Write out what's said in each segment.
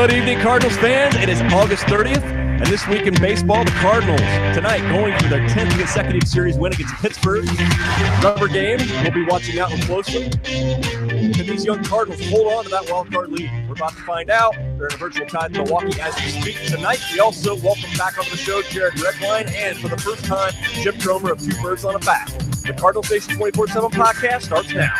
Good evening, Cardinals fans. It is August 30th, and this week in baseball, the Cardinals tonight going for their 10th consecutive series win against Pittsburgh. Rubber game. We'll be watching that one closely. Can these young Cardinals hold on to that wild card lead? We're about to find out. They're in a virtual tie in Milwaukee as we speak. Tonight, we also welcome back onto the show Jared Redwine, and for the first time, Jim Cromer of Two Birds on a Bat. The Cardinals Nation 24/7 podcast starts now.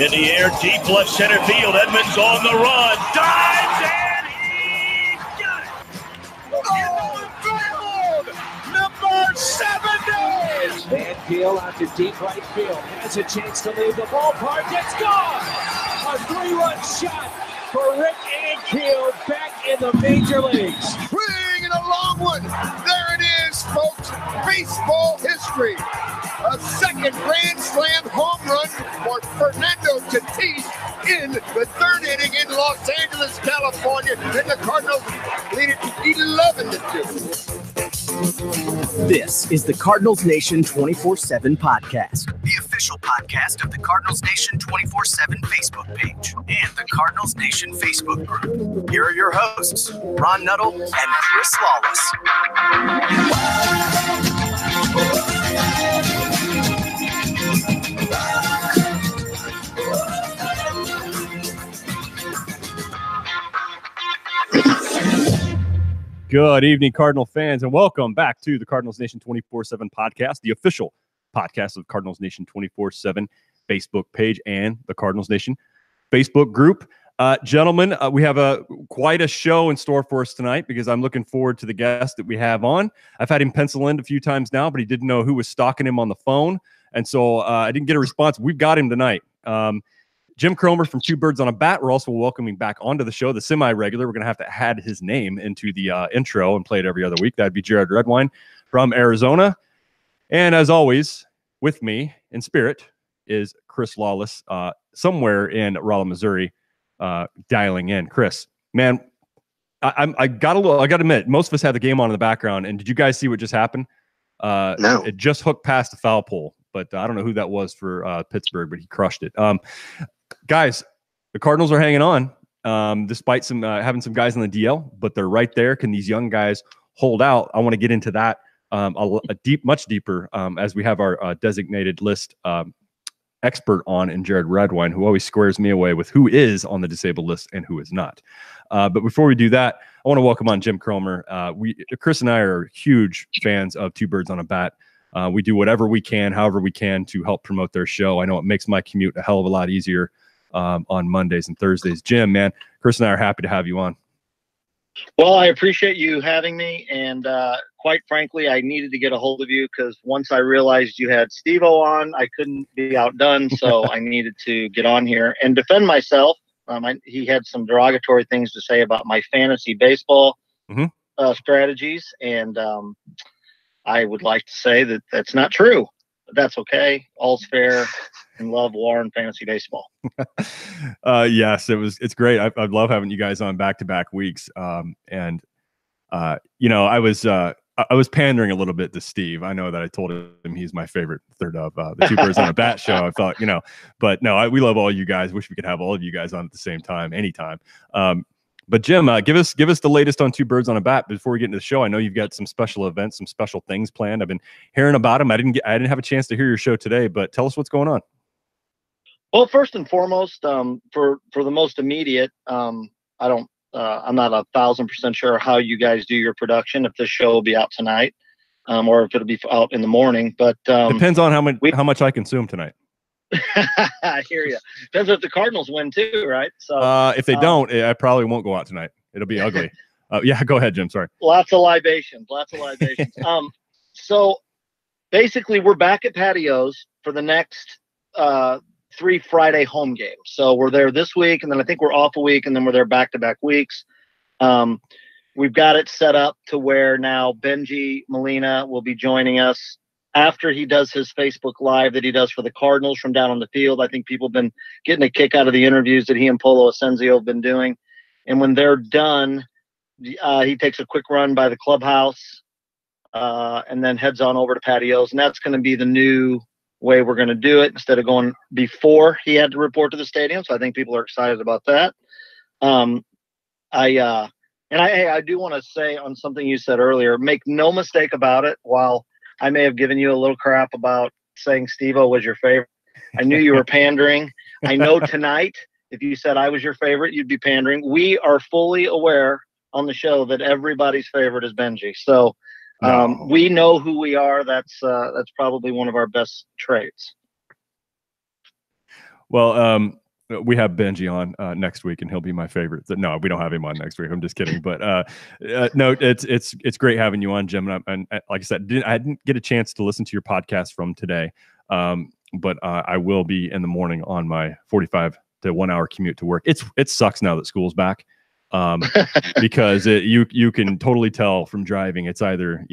In the air, deep left center field. Edmonds on the run. Dives, and he's got it! Oh, number 70! Van Peel out to deep right field. Has a chance to leave the ballpark. It's gone! A 3-run shot for Rick Ankiel back in the major leagues. Swing and a long one. There it is, folks. Baseball history. A second Grand Slam home run for Fernando Tatis in the third inning in Los Angeles, California. And the Cardinals lead it 11-2. This is the Cardinals Nation 24/7 podcast, the official podcast of the Cardinals Nation 24/7 Facebook page and the Cardinals Nation Facebook group. Here are your hosts, Ron Nuttall and Chris Lawless. Good evening, Cardinal fans, and welcome back to the Cardinals Nation 24/7 podcast, the official podcast of the Cardinals Nation 24/7 Facebook page and the Cardinals Nation Facebook group. Gentlemen, we have quite a show in store for us tonight because I'm looking forward to the guest that we have on. I've had him pencil in a few times now, but he didn't know who was stalking him on the phone, and so I didn't get a response. We've got him tonight. Jim Cromer from Two Birds on a Bat. We're also welcoming back onto the show the semi-regular. We're going to have to add his name into the intro and play it every other week. That'd be Jared Redwine from Arizona. And as always, with me in spirit is Chris Lawless, somewhere in Rolla, Missouri, dialing in. Chris, man, I got to admit, most of us had the game on in the background. And did you guys see what just happened? No. It just hooked past the foul pole, but I don't know who that was for Pittsburgh, but he crushed it. Guys, the Cardinals are hanging on despite some having some guys on the DL, but they're right there. Can these young guys hold out? I want to get into that much deeper as we have our designated list expert on, and Jared Redwine, who always squares me away with who is on the disabled list and who is not. But before we do that, I want to welcome on Jim Cromer. Chris and I are huge fans of Two Birds on a Bat. We do whatever we can, however we can, to help promote their show. I know it makes my commute a hell of a lot easier on Mondays and Thursdays. Jim, man, Chris and I are happy to have you on. Well, I appreciate you having me, and quite frankly, I needed to get a hold of you because once I realized you had Steve-O on, I couldn't be outdone, so I needed to get on here and defend myself. He had some derogatory things to say about my fantasy baseball strategies, and I would like to say that that's not true, but that's okay. All's fair in love, war, and fantasy baseball. Yes, it's great. I love having you guys on back-to-back weeks. And I was pandering a little bit to Steve. I know that I told him he's my favorite third of the Two Birds on a Bat show. I thought, but no, we love all you guys. Wish we could have all of you guys on at the same time, anytime. But Jim, give us the latest on Two Birds on a Bat before we get into the show. I know you've got some special events, some special things planned. I've been hearing about them. I didn't have a chance to hear your show today, but tell us what's going on. Well, first and foremost, for the most immediate, I'm not 1,000% sure how you guys do your production. If this show will be out tonight, or if it'll be out in the morning. But depends on how much I consume tonight. I hear you. Depends if the Cardinals win too, right? So if they don't, I probably won't go out tonight. It'll be ugly. Yeah, go ahead, Jim. Sorry. Lots of libations. So basically, we're back at patios for the next 3 Friday home games. So we're there this week, and then I think we're off a week, and then we're there back-to-back weeks. we've got it set up to where now Benji Molina will be joining us after he does his Facebook Live that he does for the Cardinals from down on the field. I think people have been getting a kick out of the interviews that he and Polo Ascensio have been doing. And when they're done, he takes a quick run by the clubhouse and then heads on over to patios. And that's going to be the new way we're going to do it instead of going before he had to report to the stadium. So I think people are excited about that. I do want to say on something you said earlier, make no mistake about it. While I may have given you a little crap about saying Steve-O was your favorite, I knew you were pandering. I know tonight, if you said I was your favorite, you'd be pandering. We are fully aware on the show that everybody's favorite is Benji. So we know who we are. That's probably one of our best traits. Well, we have Benji on next week, and he'll be my favorite. No, we don't have him on next week. I'm just kidding. But no, it's great having you on, Jim. And like I said, I didn't get a chance to listen to your podcast from today, but I will be in the morning on my 45 to 1 hour commute to work. It sucks now that school's back, because you can totally tell from driving. It's either,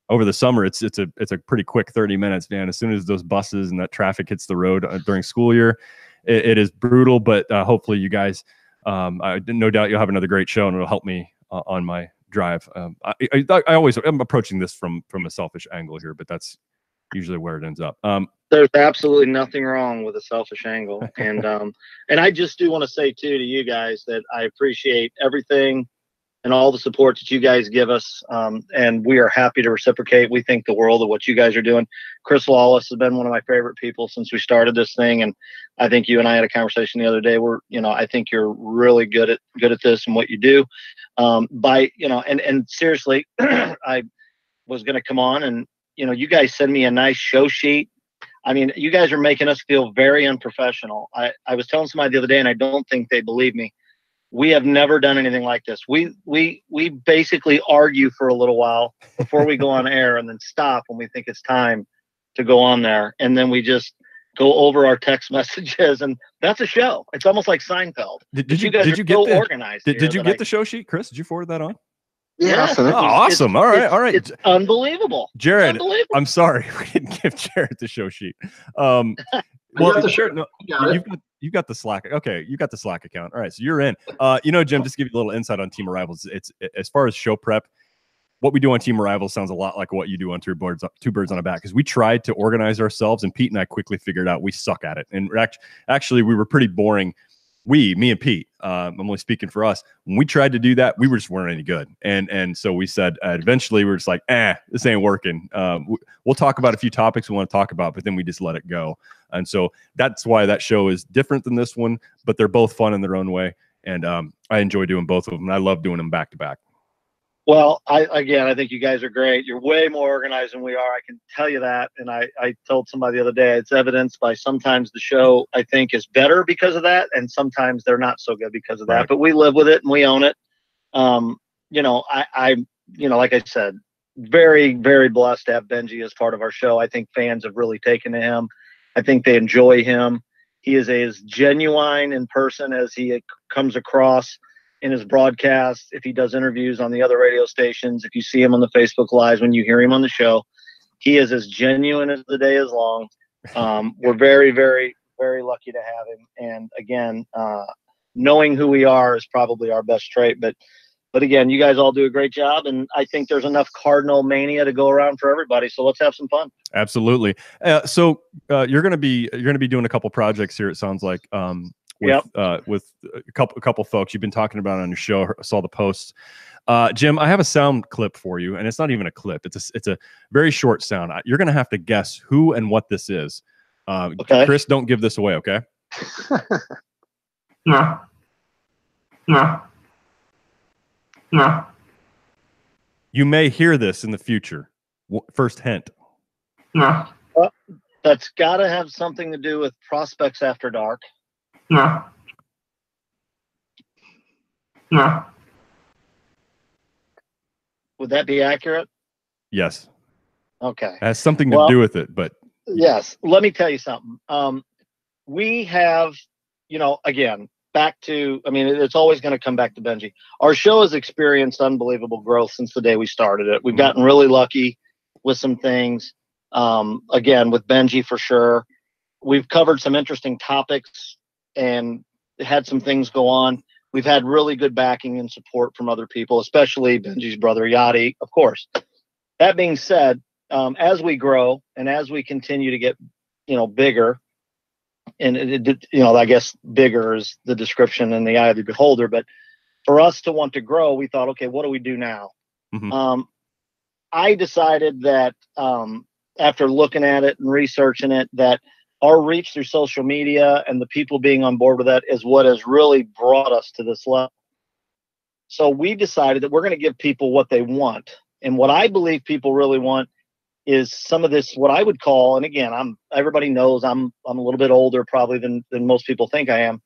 over the summer, it's a pretty quick 30 minutes, man. As soon as those buses and that traffic hits the road during school year, it is brutal. But hopefully you guys, no doubt you'll have another great show, and it'll help me on my drive. I'm approaching this from a selfish angle here, but that's usually where it ends up. There's absolutely nothing wrong with a selfish angle. And I just do want to say too to you guys that I appreciate everything and all the support that you guys give us. And we are happy to reciprocate. We think the world of what you guys are doing. Chris Wallace has been one of my favorite people since we started this thing. And I think you and I had a conversation the other day where, I think you're really good at this and what you do. And seriously, I was going to come on and, you guys send me a nice show sheet. I mean, you guys are making us feel very unprofessional. I was telling somebody the other day, and I don't think they believe me. We have never done anything like this. We basically argue for a little while before we go on air, and then stop when we think it's time to go on there. And then we just go over our text messages, and that's a show. It's almost like Seinfeld. Did you get the show sheet, Chris? Did you forward that on? Yeah. Oh, awesome. All right. It's unbelievable. Jared, I'm sorry we didn't give Jared the show sheet. Well, you've got the Slack. Okay, you got the Slack account. All right, so you're in. Jim, just to give you a little insight on Team Arrivals. It's as far as show prep, what we do on Team Arrivals sounds a lot like what you do on Two Birds on a Bat, because we tried to organize ourselves, and Pete and I quickly figured out we suck at it. And actually, we were pretty boring. Me and Pete, I'm only speaking for us. When we tried to do that, we just weren't any good. And so we said, eventually we were just like, this ain't working. We'll talk about a few topics we want to talk about, but then we just let it go. And so that's why that show is different than this one, but they're both fun in their own way. And I enjoy doing both of them. And I love doing them back to back. Well, I think you guys are great. You're way more organized than we are. I can tell you that. And I told somebody the other day, it's evidenced by sometimes the show, I think, is better because of that. And sometimes they're not so good because of that. Right. But we live with it and we own it. Like I said, very, very blessed to have Benji as part of our show. I think fans have really taken to him. I think they enjoy him. He is as genuine in person as he comes across in his broadcast. If he does interviews on the other radio stations, if you see him on the Facebook Lives, when you hear him on the show, he is as genuine as the day is long. We're very, very, very lucky to have him. And again, knowing who we are is probably our best trait. But again, you guys all do a great job, and I think there's enough Cardinal mania to go around for everybody. So let's have some fun. Absolutely. So you're going to be doing a couple projects here. It sounds like. With a couple folks you've been talking about on your show. I saw the posts. Jim, I have a sound clip for you, and it's not even a clip. It's a very short sound. You're going to have to guess who and what this is. Okay. Chris, don't give this away, okay? No. You may hear this in the future. First hint. No. That's got to have something to do with Prospects After Dark. No. Would that be accurate? Yes. Okay. It has something to do with it, but yes. Let me tell you something. We have, again, back to, I mean, it's always going to come back to Benji. Our show has experienced unbelievable growth since the day we started it. We've gotten really lucky with some things. Again, with Benji for sure. We've covered some interesting topics and had some things go on. We've had really good backing and support from other people, especially Benji's brother, Yachty, of course. That being said, as we grow and as we continue to get, bigger, and I guess bigger is the description in the eye of the beholder, but for us to want to grow, we thought, okay, what do we do now? I decided that after looking at it and researching it, that our reach through social media and the people being on board with that is what has really brought us to this level. So we decided that we're going to give people what they want. And what I believe people really want is some of this, what I would call, and again, everybody knows I'm a little bit older probably than most people think I am,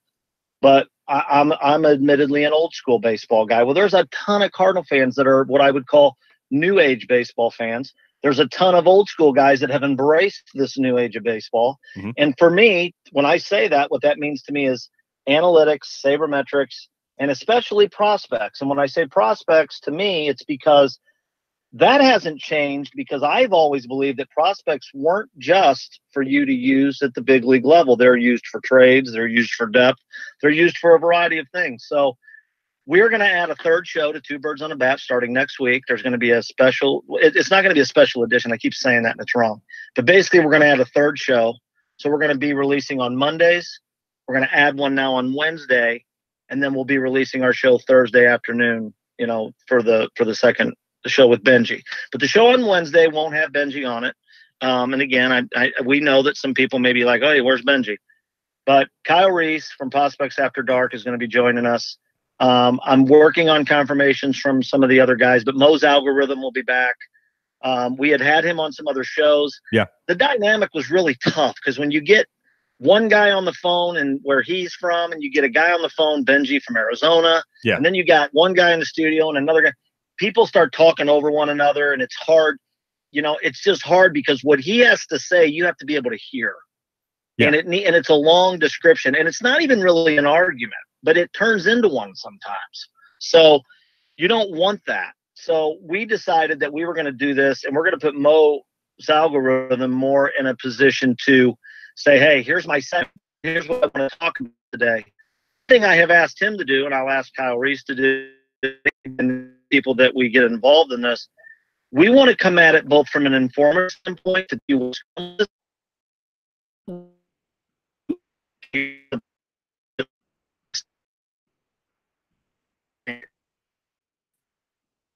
but I'm admittedly an old school baseball guy. Well, there's a ton of Cardinal fans that are what I would call new age baseball fans. There's a ton of old school guys that have embraced this new age of baseball. And for me, when I say that, what that means to me is analytics, sabermetrics, and especially prospects. And when I say prospects, to me, it's because that hasn't changed, because I've always believed that prospects weren't just for you to use at the big league level. They're used for trades. They're used for depth. They're used for a variety of things. So we're going to add a third show to Two Birds on a Bat starting next week. There's going to be a special – it's not going to be a special edition. I keep saying that and it's wrong. But basically we're going to add a third show. So we're going to be releasing on Mondays. We're going to add one now on Wednesday. And then we'll be releasing our show Thursday afternoon, for the second show with Benji. But the show on Wednesday won't have Benji on it. And again, we know that some people may be like, oh, hey, where's Benji? But Kyle Reese from Prospects After Dark is going to be joining us. I'm working on confirmations from some of the other guys, but Mo's Algorithm will be back. We had him on some other shows. Yeah. The dynamic was really tough because when you get one guy on the phone and where he's from, and you get a guy on the phone, Benji from Arizona, and then you got one guy in the studio and another guy, people start talking over one another, and it's hard. It's just hard because what he has to say, you have to be able to hear. Yeah. And it's a long description, and it's not even really an argument, but it turns into one sometimes. So you don't want that. So we decided that we were going to do this, and we're going to put Mo's Algorithm more in a position to say, hey, here's my set. Here's what I want to talk about today. The thing I have asked him to do, and I'll ask Kyle Reese to do, and people that we get involved in this, we want to come at it both from an informative standpoint to do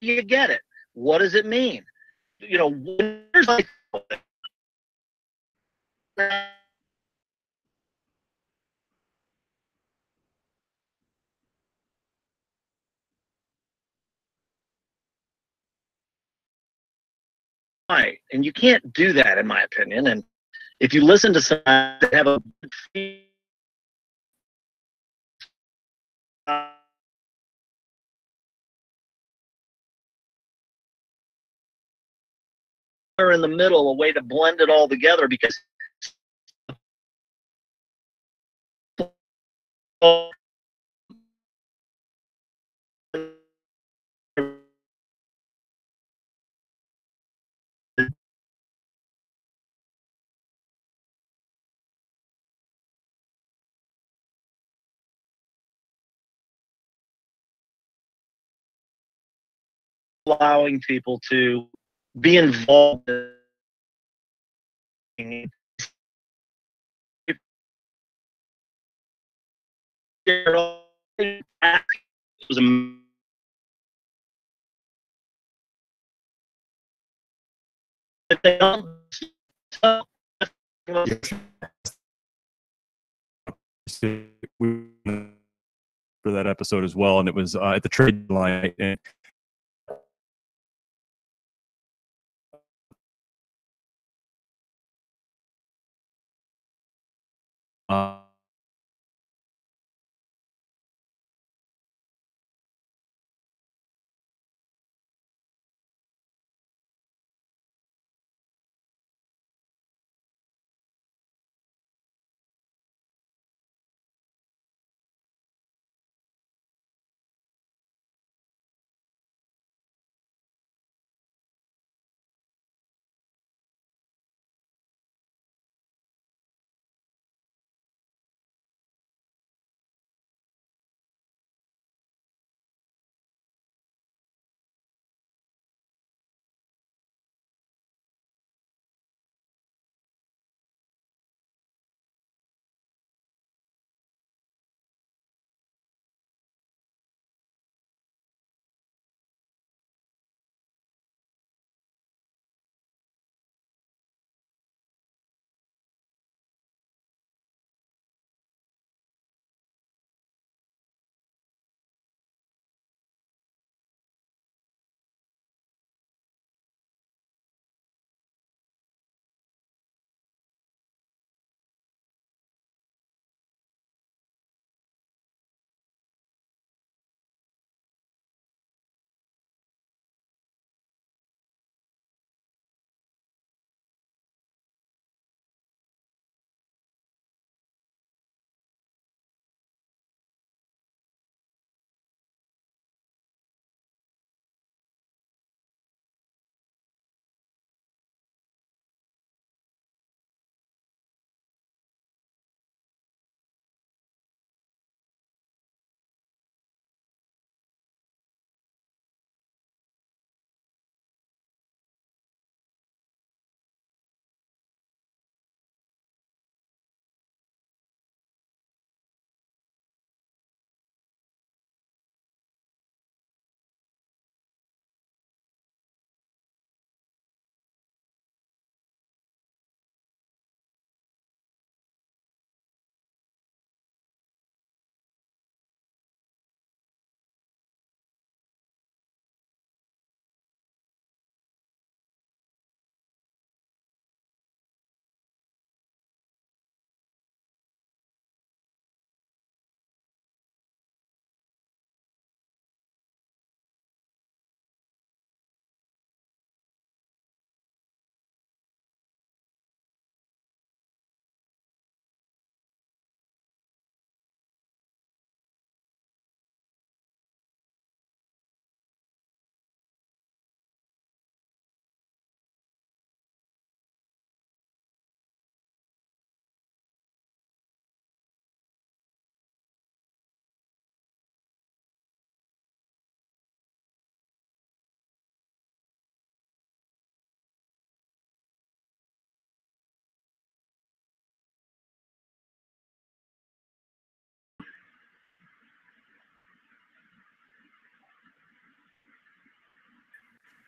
you get it. What does it mean? There's like and you can't do that, in my opinion. And if you listen to some that have a in the middle, a way to blend it all together, because allowing people to be involved in it was for that episode as well, and it was at the trade line, and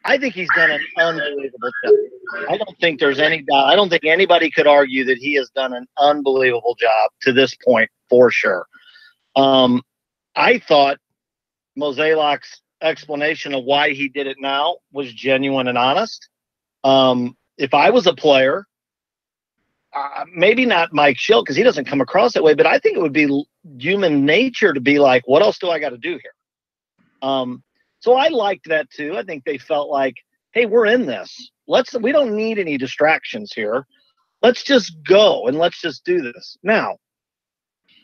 I think he's done an unbelievable job. I don't think there's any doubt. I don't think anybody could argue that he has done an unbelievable job to this point, for sure. I thought Mozeliak's explanation of why he did it now was genuine and honest. If I was a player, maybe not Mike Schilt, because he doesn't come across that way, but I think it would be human nature to be like, what else do I got to do here? So I liked that too. I think they felt like, hey, we're in this. We don't need any distractions here. Let's just go and let's just do this. Now,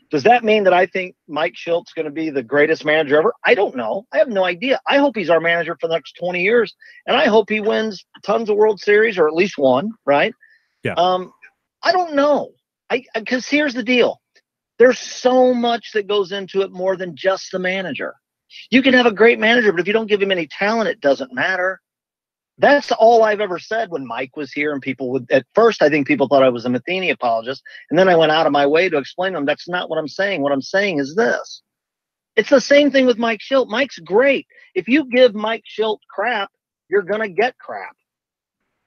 does that mean that I think Mike Schilt's going to be the greatest manager ever? I don't know. I have no idea. I hope he's our manager for the next 20 years, and I hope he wins tons of World Series, or at least one, right? Yeah. I don't know. Because here's the deal. There's so much that goes into it more than just the manager. You can have a great manager, but if you don't give him any talent, it doesn't matter. That's all I've ever said when Mike was here, and people would, at first, I think people thought I was a Matheny apologist, and then I went out of my way to explain to them that's not what I'm saying. What I'm saying is this. It's the same thing with Mike Schilt. Mike's great. If you give Mike Schilt crap, you're going to get crap.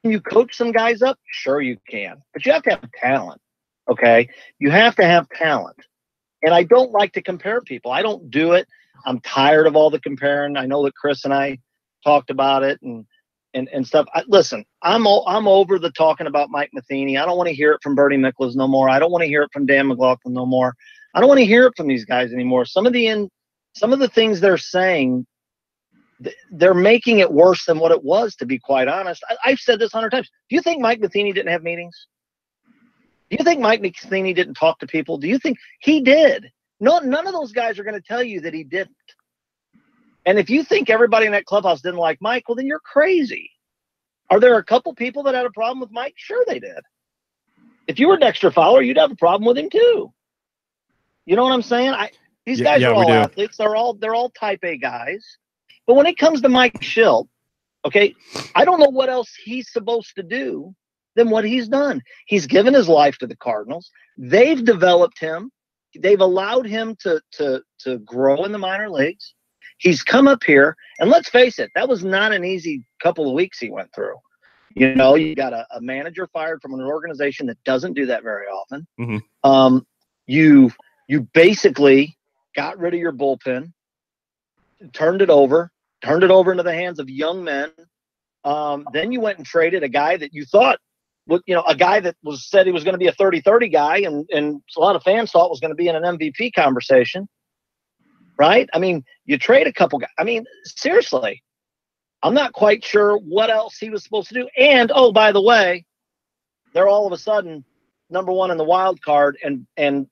Can you coach some guys up? Sure you can, but you have to have talent, okay? You have to have talent. And I don't like to compare people. I don't do it. I'm tired of all the comparing. I know that Chris and I talked about it and stuff. Listen, I'm over the talking about Mike Matheny. I don't want to hear it from Bernie Miklasz no more. I don't want to hear it from Dan McLaughlin no more. I don't want to hear it from these guys anymore. Some of the things they're saying, they're making it worse than what it was, to be quite honest. I've said this 100 times. Do you think Mike Matheny didn't have meetings? Do you think Mike Matheny didn't talk to people? Do you think he did? No, none of those guys are going to tell you that he didn't. And if you think everybody in that clubhouse didn't like Mike, well, then you're crazy. Are there a couple people that had a problem with Mike? Sure they did. If you were Dexter Fowler, you'd have a problem with him too. You know what I'm saying? These guys are all athletes. They're all type A guys. But when it comes to Mike Schilt, okay, I don't know what else he's supposed to do than what he's done. He's given his life to the Cardinals. They've developed him. They've allowed him to grow in the minor leagues. He's come up here, and let's face it, that was not an easy couple of weeks he went through. You know, you got a manager fired from an organization that doesn't do that very often. Mm-hmm. You basically got rid of your bullpen, turned it over into the hands of young men. Then you went and traded a guy that you thought, a guy that said he was going to be a 30-30 guy, and a lot of fans thought was going to be in an MVP conversation, right? I mean, you trade a couple guys. I mean, seriously, I'm not quite sure what else he was supposed to do. And, oh, by the way, they're all of a sudden number one in the wild card, and I'm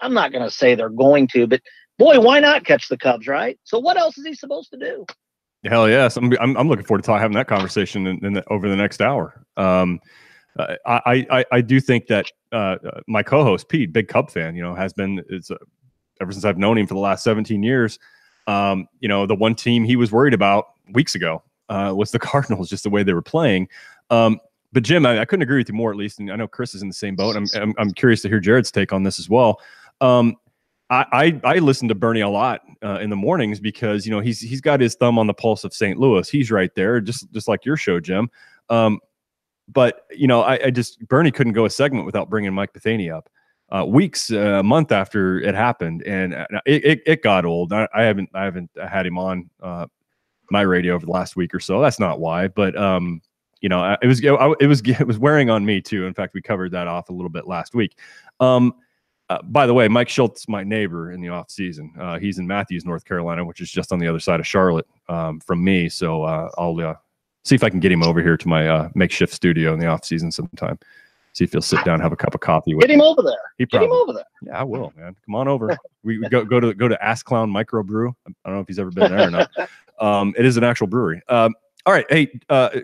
not going to say they're going to, but boy, why not catch the Cubs, right? So what else is he supposed to do? Hell yes. I'm looking forward to having that conversation over the next hour. I do think that my co-host, Pete, big Cub fan, has been ever since I've known him for the last 17 years. The one team he was worried about weeks ago was the Cardinals, just the way they were playing. But Jim, I couldn't agree with you more, at least. And I know Chris is in the same boat. I'm curious to hear Jared's take on this as well. I listen to Bernie a lot in the mornings because he's got his thumb on the pulse of St. Louis. He's right there, just like your show, Jim. But Bernie couldn't go a segment without bringing Mike Matheny up. A month after it happened, and it got old. I haven't had him on my radio over the last week or so. That's not why, but it was wearing on me too. In fact, we covered that off a little bit last week. By the way, Mike Schilt's my neighbor in the off season. He's in Matthews, North Carolina, which is just on the other side of Charlotte from me. So I'll see if I can get him over here to my makeshift studio in the off season sometime. See if he'll sit down and have a cup of coffee with me. Get him over there. Get him over there. Yeah, I will, man. Come on over. We go to Ass Clown Microbrew. I don't know if he's ever been there or not. It is an actual brewery. All right, hey,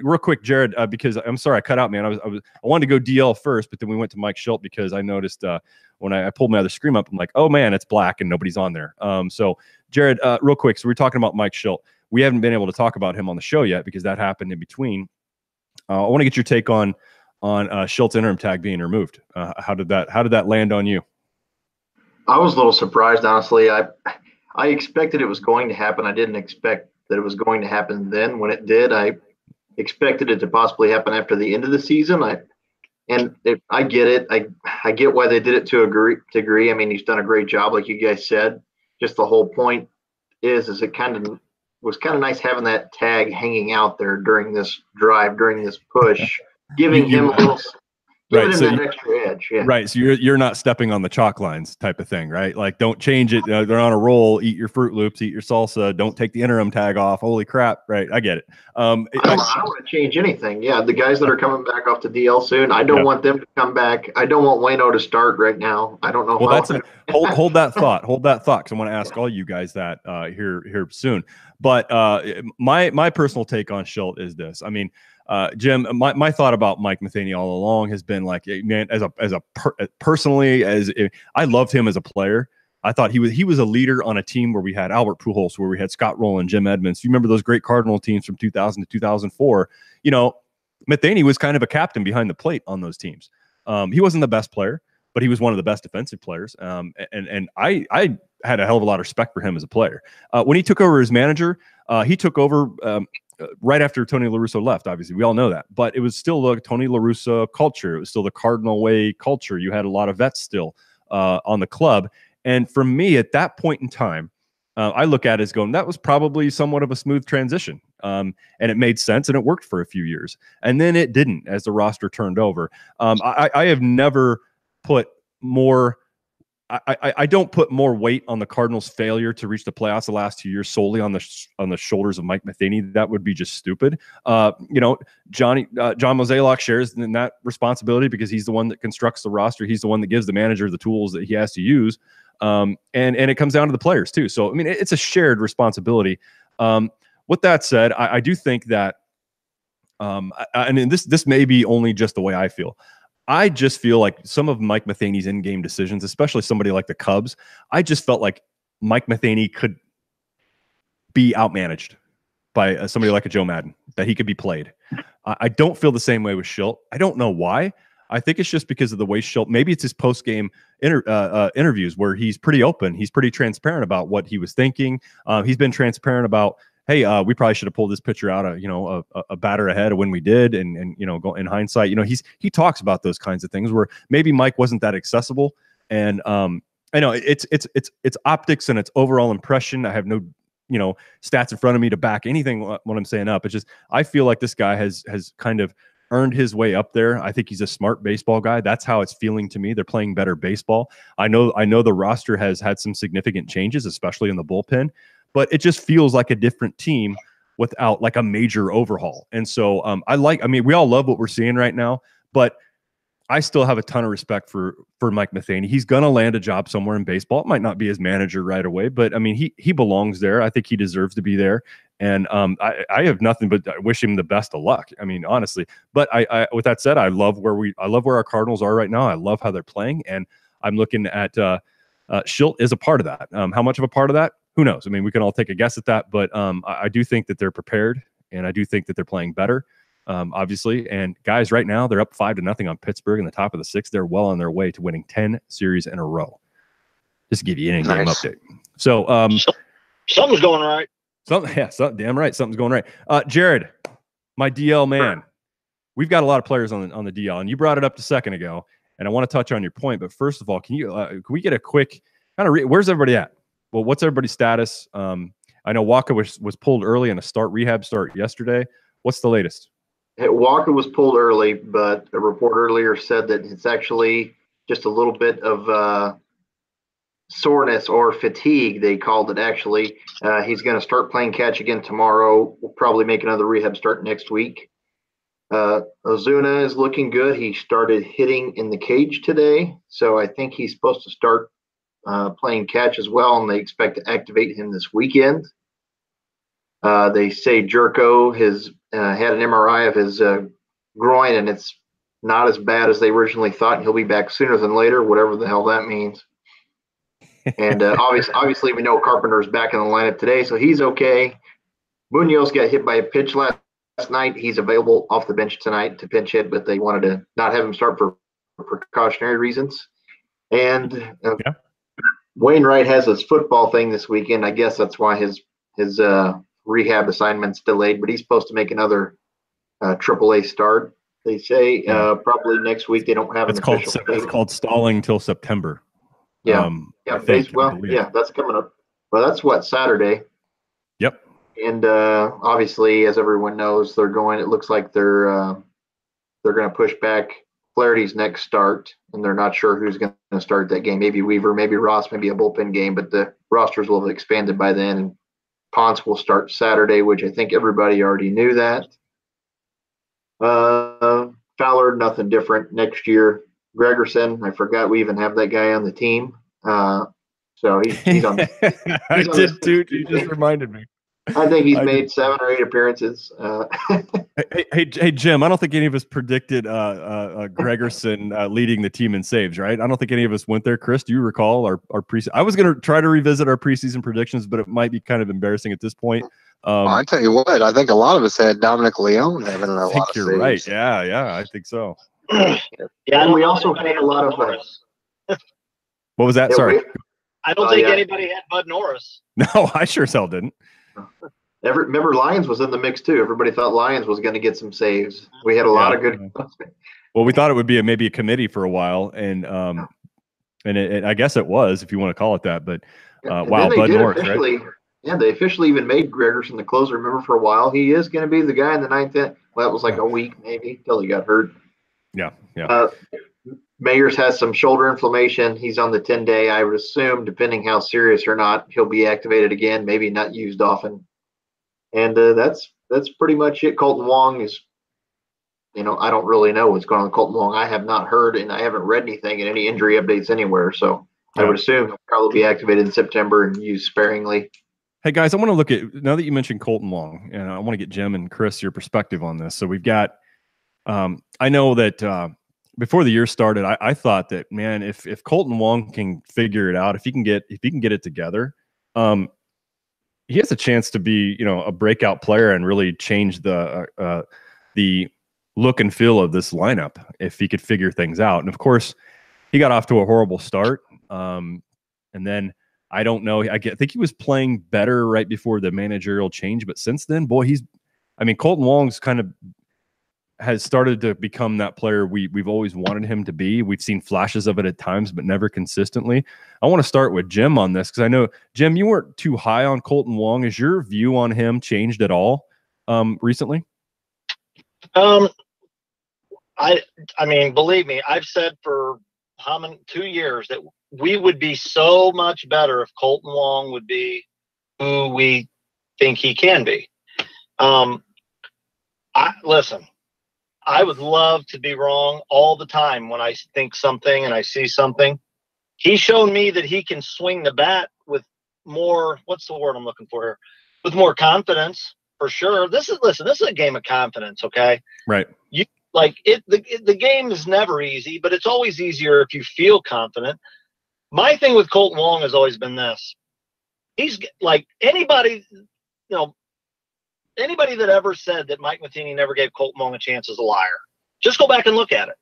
real quick, Jared, because I'm sorry I cut out, man. I wanted to go DL first, but then we went to Mike Schilt because I noticed when I pulled my other screen up, I'm like, oh man, it's black and nobody's on there. So Jared, real quick, so we're talking about Mike Schilt. We haven't been able to talk about him on the show yet because that happened in between. I want to get your take on Schilt's interim tag being removed. How did that land on you? I was a little surprised, honestly. I expected it was going to happen. I didn't expect that it was going to happen then. When it did, I expected it to possibly happen after the end of the season. I get it. I get why they did it to a degree. I mean, he's done a great job, like you guys said. Just the whole point is it was kind of nice having that tag hanging out there during this drive, during this push, giving him a little. Giving him that extra edge, yeah. Right, so you're not stepping on the chalk lines type of thing, right? Like, don't change it. They're on a roll. Eat your Fruit Loops. Eat your salsa. Don't take the interim tag off. Holy crap! Right, I get it. I don't want to change anything. Yeah, the guys that are coming back off the DL soon, I don't want them to come back. I don't want Waino to start right now. I don't know. Well, hold that thought. Hold that thought, because I want to ask all you guys that here soon. But my personal take on Shildt is this. I mean, Jim, my thought about Mike Matheny all along has been like, man, personally, I loved him as a player. I thought he was a leader on a team where we had Albert Pujols, where we had Scott Rowland, Jim Edmonds. You remember those great Cardinal teams from 2000 to 2004? You know, Matheny was kind of a captain behind the plate on those teams. He wasn't the best player, but he was one of the best defensive players. And I had a hell of a lot of respect for him as a player. When he took over as manager, he took over right after Tony La Russa left. Obviously, we all know that, but it was still the Tony La Russa culture. It was still the Cardinal way culture. You had a lot of vets still on the club. And for me, at that point in time, I look at it as going, that was probably somewhat of a smooth transition. And it made sense, and it worked for a few years. And then it didn't as the roster turned over. I have never put more I don't put more weight on the Cardinals' failure to reach the playoffs the last 2 years solely on the shoulders of Mike Matheny. That would be just stupid. John Mozeliak shares in that responsibility because he's the one that constructs the roster. He's the one that gives the manager the tools that he has to use. And it comes down to the players too. So, I mean, it's a shared responsibility. With that said, I do think that, and this may be only just the way I feel. I just feel like some of Mike Matheny's in-game decisions, especially somebody like the Cubs, I just felt like Mike Matheny could be outmanaged by somebody like a Joe Madden, that he could be played. I don't feel the same way with Shildt. I don't know why. I think it's just because of the way Shildt, maybe it's his post-game interviews where he's pretty open. He's pretty transparent about what he was thinking. He's been transparent about, hey, we probably should have pulled this pitcher out a batter ahead of when we did, and go in hindsight, he talks about those kinds of things where maybe Mike wasn't that accessible, and I know it's optics and it's overall impression. I have no stats in front of me to back anything what I'm saying up. It's just I feel like this guy has kind of earned his way up there. I think he's a smart baseball guy. That's how it's feeling to me. They're playing better baseball. I know the roster has had some significant changes, especially in the bullpen. But it just feels like a different team without like a major overhaul. And so we all love what we're seeing right now, but I still have a ton of respect for Mike Matheny. He's going to land a job somewhere in baseball. It might not be his manager right away, but I mean, he belongs there. I think he deserves to be there. And I have nothing but I wish him the best of luck. I mean, honestly, but I with that said, I love where our Cardinals are right now. I love how they're playing. And I'm looking at Shildt is a part of that. How much of a part of that? Who knows? I mean, we can all take a guess at that, but I do think that they're prepared, and I do think that they're playing better, obviously. And guys, right now they're up 5-0 on Pittsburgh in the top of the sixth. They're well on their way to winning 10 series in a row. Just to give you an in-game update. So something's going right. Damn right, something's going right. Jared, my DL man, we've got a lot of players on the DL, and you brought it up a second ago, and I want to touch on your point. But first of all, can we get a quick kind of where's everybody at? Well, what's everybody's status? I know Walker was pulled early in a rehab start yesterday. What's the latest? Walker was pulled early, but a report earlier said that it's actually just a little bit of soreness or fatigue, they called it actually. He's going to start playing catch again tomorrow. We'll probably make another rehab start next week. Ozuna is looking good. He started hitting in the cage today, so I think he's supposed to start playing catch as well, and they expect to activate him this weekend. They say Jerko has had an MRI of his groin, and it's not as bad as they originally thought, and he'll be back sooner than later, whatever the hell that means. And obviously, we know Carpenter's back in the lineup today, so he's okay. Munoz got hit by a pitch last night. He's available off the bench tonight to pinch hit, but they wanted to not have him start for precautionary reasons. And Wainwright has his football thing this weekend. I guess that's why his rehab assignments delayed, but he's supposed to make another AAA start. They say probably next week. They don't have an official date. It's called stalling till September. Yeah, that's coming up. Well, that's what, Saturday. Yep. And obviously, as everyone knows, it looks like they're going to push back Flaherty's next start, and they're not sure who's going to start that game. Maybe Weaver, maybe Ross, maybe a bullpen game, but the rosters will have expanded by then. And Ponce will start Saturday, which I think everybody already knew that. Fowler, nothing different next year. Gregerson, I forgot we even have that guy on the team. So he's on. I did too. You just reminded me. I think he's made 7 or 8 appearances. Hey, Jim, I don't think any of us predicted Gregerson leading the team in saves, right? I don't think any of us went there. Chris, do you recall our preseason? I was going to try to revisit our preseason predictions, but it might be kind of embarrassing at this point. I tell you what, I think a lot of us had Dominic Leone having a lot of saves. You're right. Yeah, I think so. Yeah, and we also had a lot of. What was that? Sorry. I don't think anybody had Bud Norris. No, I sure as hell didn't. Remember, Lyons was in the mix too. Everybody thought Lyons was going to get some saves. We had a lot of good. Well, we thought it would be maybe a committee for a while, and I guess it was, if you want to call it that. But wow, Bud Norris, right? Yeah, they officially even made Gregerson the closer. Remember, for a while, he is going to be the guy in the 9th inning. Well, that was like a week maybe until he got hurt. Yeah. Mayers has some shoulder inflammation. He's on the 10-day. I would assume, depending how serious or not, he'll be activated again. Maybe not used often. And that's pretty much it. Colton Wong is, I don't really know what's going on with Colton Wong. I have not heard, and I haven't read anything in any injury updates anywhere. So I would assume he'll probably be activated in September and used sparingly. Hey guys, I want to look at, now that you mentioned Colton Wong, and I want to get Jim and Chris your perspective on this. So we've got, I know that before the year started, I thought that, man, if Colton Wong can figure it out, if he can get it together, he has a chance to be, a breakout player and really change the look and feel of this lineup if he could figure things out. And of course, he got off to a horrible start, and then. I don't know. I think he was playing better right before the managerial change, but since then, boy, Colton Wong's has started to become that player we've always wanted him to be. We've seen flashes of it at times, but never consistently. I want to start with Jim on this because I know, Jim, you weren't too high on Colton Wong. Has your view on him changed at all recently? Believe me, I've said for 2 years that we would be so much better if Colton Wong would be who we think he can be. Listen, I would love to be wrong all the time when I think something and I see something. He's shown me that he can swing the bat with more, what's the word I'm looking for here? With more confidence, for sure. This is a game of confidence, okay? Right. The game is never easy, but it's always easier if you feel confident. My thing with Colton Wong has always been this. He's like anybody that ever said that Mike Matheny never gave Colton Wong a chance is a liar. Just go back and look at it.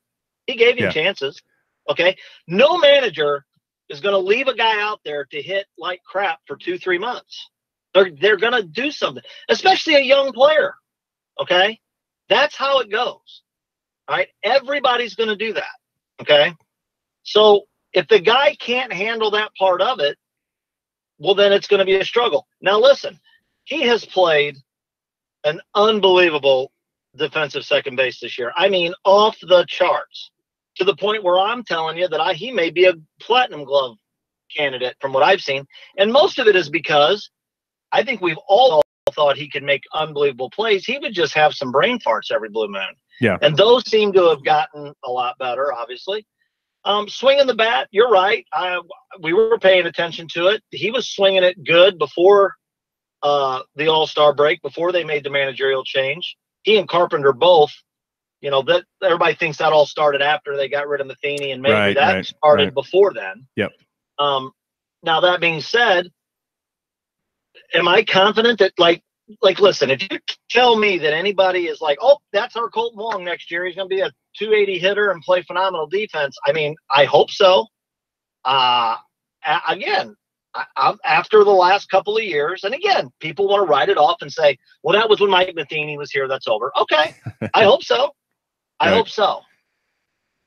He gave him chances. Okay. No manager is going to leave a guy out there to hit like crap for 2-3 months. They're going to do something, especially a young player. Okay. That's how it goes. All right. Everybody's going to do that. Okay. So if the guy can't handle that part of it, well, then it's going to be a struggle. Now, listen, he has played an unbelievable defensive second base this year. I mean, off the charts, to the point where I'm telling you that he may be a platinum glove candidate from what I've seen. And most of it is because I think we've all thought he could make unbelievable plays. He would just have some brain farts every blue moon. Yeah. And those seem to have gotten a lot better, obviously. Swinging the bat, you're right. We were paying attention to it. He was swinging it good before the All-Star break, before they made the managerial change. He and Carpenter both, that everybody thinks that all started after they got rid of Matheny, and maybe that started before then. Yep. Now, that being said, am I confident that, listen, if you tell me that anybody is like, oh, that's our Colton Wong next year, he's going to be a 280 hitter and play phenomenal defense. I mean, I hope so. Again, after the last couple of years, and again, people want to write it off and say, well, that was when Mike Matheny was here. That's over. Okay. I hope so. I hope so.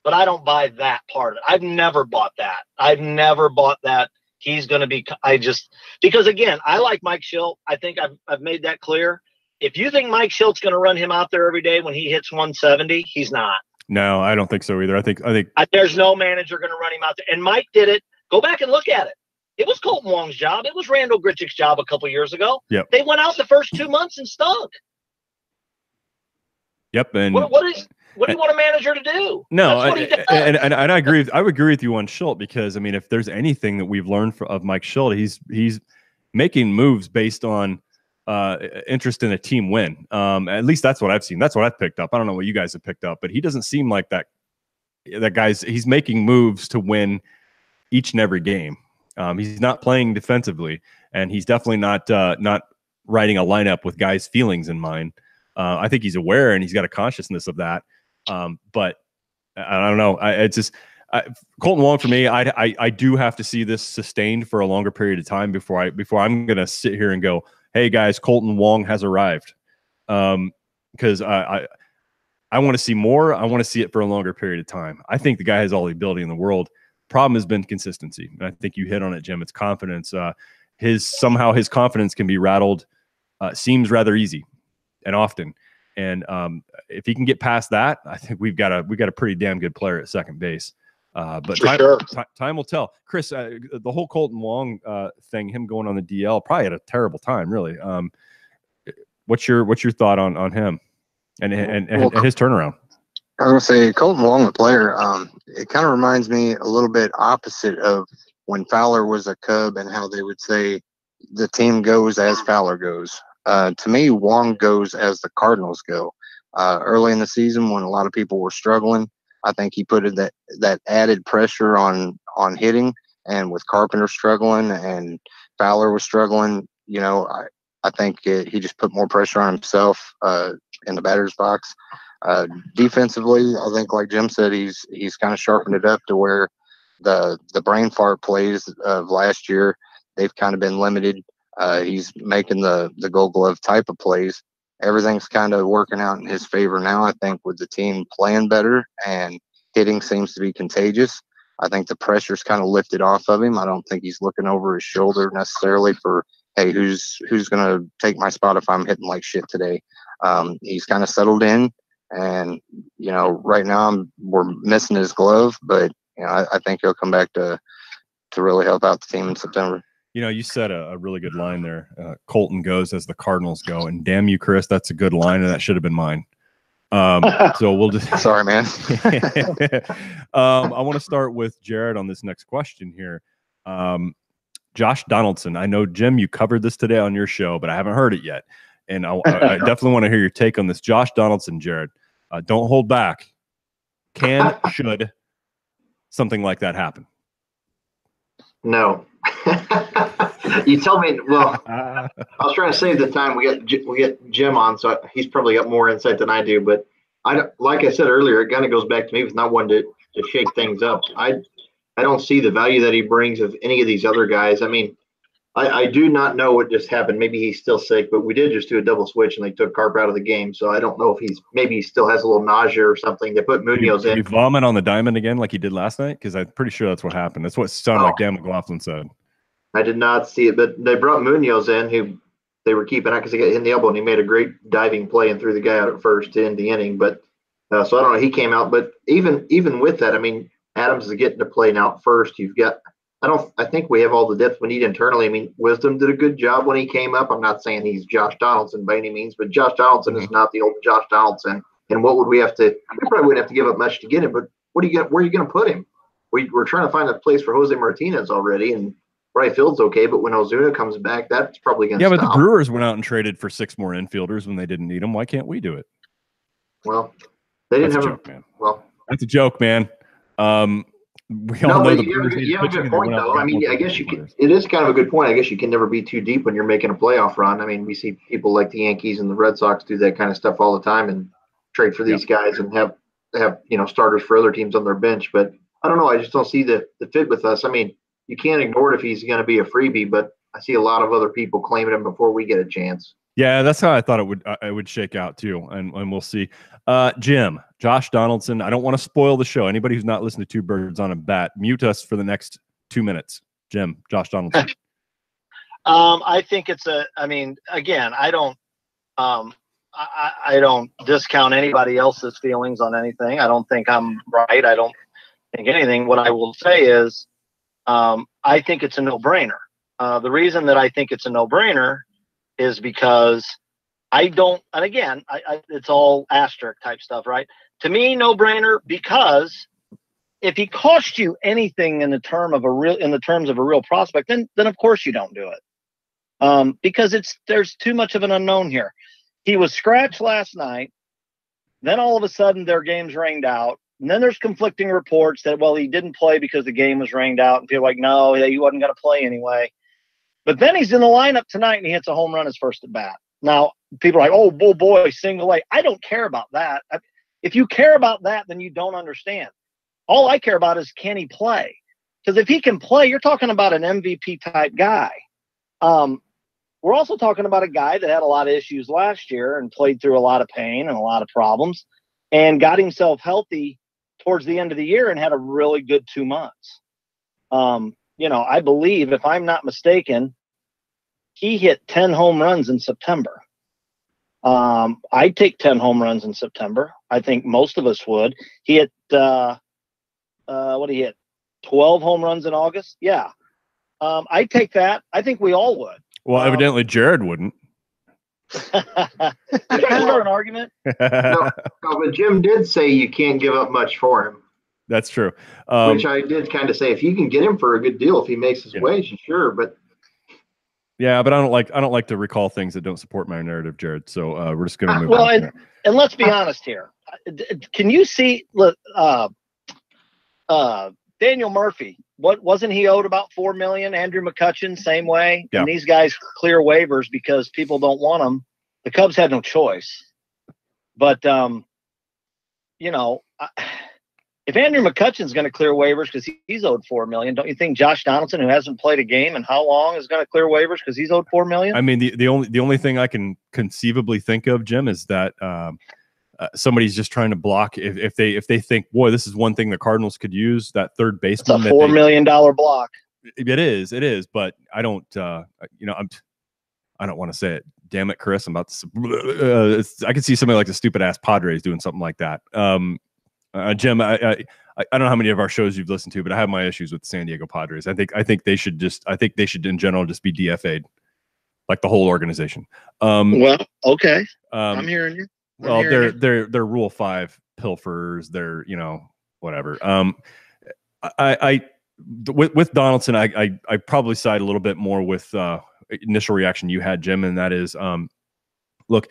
But I don't buy that part of it. I've never bought that. He's going to be – because, again, I like Mike Schilt. I think I've made that clear. If you think Mike Schilt's going to run him out there every day when he hits 170, he's not. No, I don't think so either. I think there's no manager going to run him out there. And Mike did it. Go back and look at it. It was Colton Wong's job. It was Randall Grichuk's job a couple of years ago. Yep. They went out the first 2 months and stunk. Yep. And what do you want a manager to do? No, and I agree. I would agree with you on Schilt because, I mean, if there's anything that we've learned of Mike Schilt, he's making moves based on interest in a team win. At least that's what I've seen. That's what I've picked up. I don't know what you guys have picked up, but he doesn't seem like that guy's. He's making moves to win each and every game. He's not playing defensively, and he's definitely not writing a lineup with guys' feelings in mind. I think he's aware and he's got a consciousness of that. But I don't know. It's just Colton Wong for me. I do have to see this sustained for a longer period of time before I'm going to sit here and go, hey guys, Colton Wong has arrived. Because I want to see more. I want to see it for a longer period of time. I think the guy has all the ability in the world. Problem has been consistency. And I think you hit on it, Jim. It's confidence. Somehow his confidence can be rattled. Seems rather easy and often. And if he can get past that, I think we've got a pretty damn good player at second base. But time will tell. Chris, the whole Colton Wong thing, him going on the DL, probably had a terrible time, really. What's your thought on him and his turnaround? I was going to say Colton Wong, the player, it kind of reminds me a little bit opposite of when Fowler was a Cub and how they would say the team goes as Fowler goes. To me, Wong goes as the Cardinals go. Early in the season when a lot of people were struggling, I think he put that added pressure on hitting, and with Carpenter struggling and Fowler was struggling, I think he just put more pressure on himself in the batter's box. Defensively, I think, like Jim said, he's kind of sharpened it up to where the brain fart plays of last year, they've kind of been limited. He's making the Gold Glove type of plays. Everything's kind of working out in his favor now, I think, with the team playing better and hitting seems to be contagious. I think the pressure's kind of lifted off of him. I don't think he's looking over his shoulder necessarily for, hey, who's going to take my spot if I'm hitting like shit today. He's kind of settled in, and, right now we're missing his glove, but, I think he'll come back to really help out the team in September. You said a really good line there. Colton goes as the Cardinals go, and damn you, Chris, that's a good line, and that should have been mine. So we'll just – Sorry, man. I want to start with Jared on this next question here. Josh Donaldson. I know, Jim, you covered this today on your show, but I haven't heard it yet, and I definitely want to hear your take on this. Josh Donaldson, Jared, don't hold back. Should something like that happen? No. You tell me. Well, I was trying to save the time. We get Jim on, so he's probably got more insight than I do. But like I said earlier, it kind of goes back to me with not wanting to shake things up. I don't see the value that he brings of any of these other guys. I mean, I do not know what just happened. Maybe he's still sick, but we did just do a double switch and they took Carp out of the game. So I don't know if maybe he still has a little nausea or something. They put Munoz in. Did he vomit on the diamond again like he did last night? Because I'm pretty sure that's what happened. That's what sounded like Dan McLaughlin said. I did not see it, but they brought Munoz in, who they were keeping out because he got hit in the elbow, and he made a great diving play and threw the guy out at first to end the inning. But so I don't know. He came out, but even with that, I mean, Adams is getting to play now at first. You've got I think we have all the depth we need internally. I mean, Wisdom did a good job when he came up. I'm not saying he's Josh Donaldson by any means, but Josh Donaldson is not the old Josh Donaldson. And what would we have to? We probably wouldn't have to give up much to get him. But where are you going to put him? We're trying to find a place for Jose Martinez already, and right field's okay. But when Ozuna comes back, that's probably going to stop. But the Brewers went out and traded for 6 more infielders when they didn't need them. Why can't we do it? Well, they didn't that's have a joke, man. Well, that's a joke, man. We all know you have a good point, though. I mean, I guess it is kind of a good point. I guess you can never be too deep when you're making a playoff run. I mean, we see people like the Yankees and the Red Sox do that kind of stuff all the time and trade for these guys and have starters for other teams on their bench. But I don't know. I just don't see the fit with us. I mean, you can't ignore it if he's going to be a freebie. But I see a lot of other people claiming him before we get a chance. Yeah, that's how I thought it would shake out too, and we'll see. Jim, Josh Donaldson. I don't want to spoil the show. Anybody who's not listened to Two Birds on a Bat, mute us for the next 2 minutes. Jim, Josh Donaldson. I think it's I mean, again, I don't discount anybody else's feelings on anything. I don't think I'm right. I don't think anything. What I will say is, I think it's a no-brainer. The reason that I think it's a no-brainer is because I don't, and again, it's all asterisk type stuff, right? To me, no-brainer, because if he cost you anything in the terms of a real prospect, then of course you don't do it. Because there's too much of an unknown here. He was scratched last night. Then all of a sudden their game's rained out. And then there's conflicting reports that, well, he didn't play because the game was rained out. And people are like, no, he wasn't going to play anyway. But then he's in the lineup tonight and he hits a home run his first at bat. Now, people are like, oh, boy, single A. I don't care about that. If you care about that, then you don't understand. All I care about is, can he play? Because if he can play, you're talking about an MVP type guy. We're also talking about a guy that had a lot of issues last year and played through a lot of pain and a lot of problems and got himself healthy towards the end of the year and had a really good 2 months. I believe, if I'm not mistaken, he hit 10 home runs in September. I'd take 10 home runs in September. I think most of us would. He hit, what did he hit? 12 home runs in August? Yeah. I'd take that. I think we all would. Well, evidently Jared wouldn't. You're trying to start an argument? No, but Jim did say you can't give up much for him. That's true. Which I did kind of say, if you can get him for a good deal, if he makes his wage, sure. But yeah, but I don't like to recall things that don't support my narrative, Jared. So we're just going to move on. Well, and let's be honest here. Can you see? Look, Daniel Murphy. What wasn't he owed about $4 million? Andrew McCutchen, same way. Yeah. And these guys clear waivers because people don't want them. The Cubs had no choice. But if Andrew McCutchen's going to clear waivers because he's owed $4 million, don't you think Josh Donaldson, who hasn't played a game in how long, is going to clear waivers because he's owed $4 million? I mean, the only thing I can conceivably think of, Jim, is that somebody's just trying to block if they think, boy, this is one thing the Cardinals could use, that third baseman. It's a $4 million block. It is, but I don't, I don't want to say it. Damn it, Chris, I'm about to. I can see somebody like the stupid ass Padres doing something like that. Jim, I don't know how many of our shows you've listened to, but I have my issues with the San Diego Padres. I think they should in general just be DFA'd, like the whole organization. Well, okay, I'm hearing you. They're Rule 5 pilfers. They're whatever. With Donaldson, I probably side a little bit more with initial reaction you had, Jim, and that is look,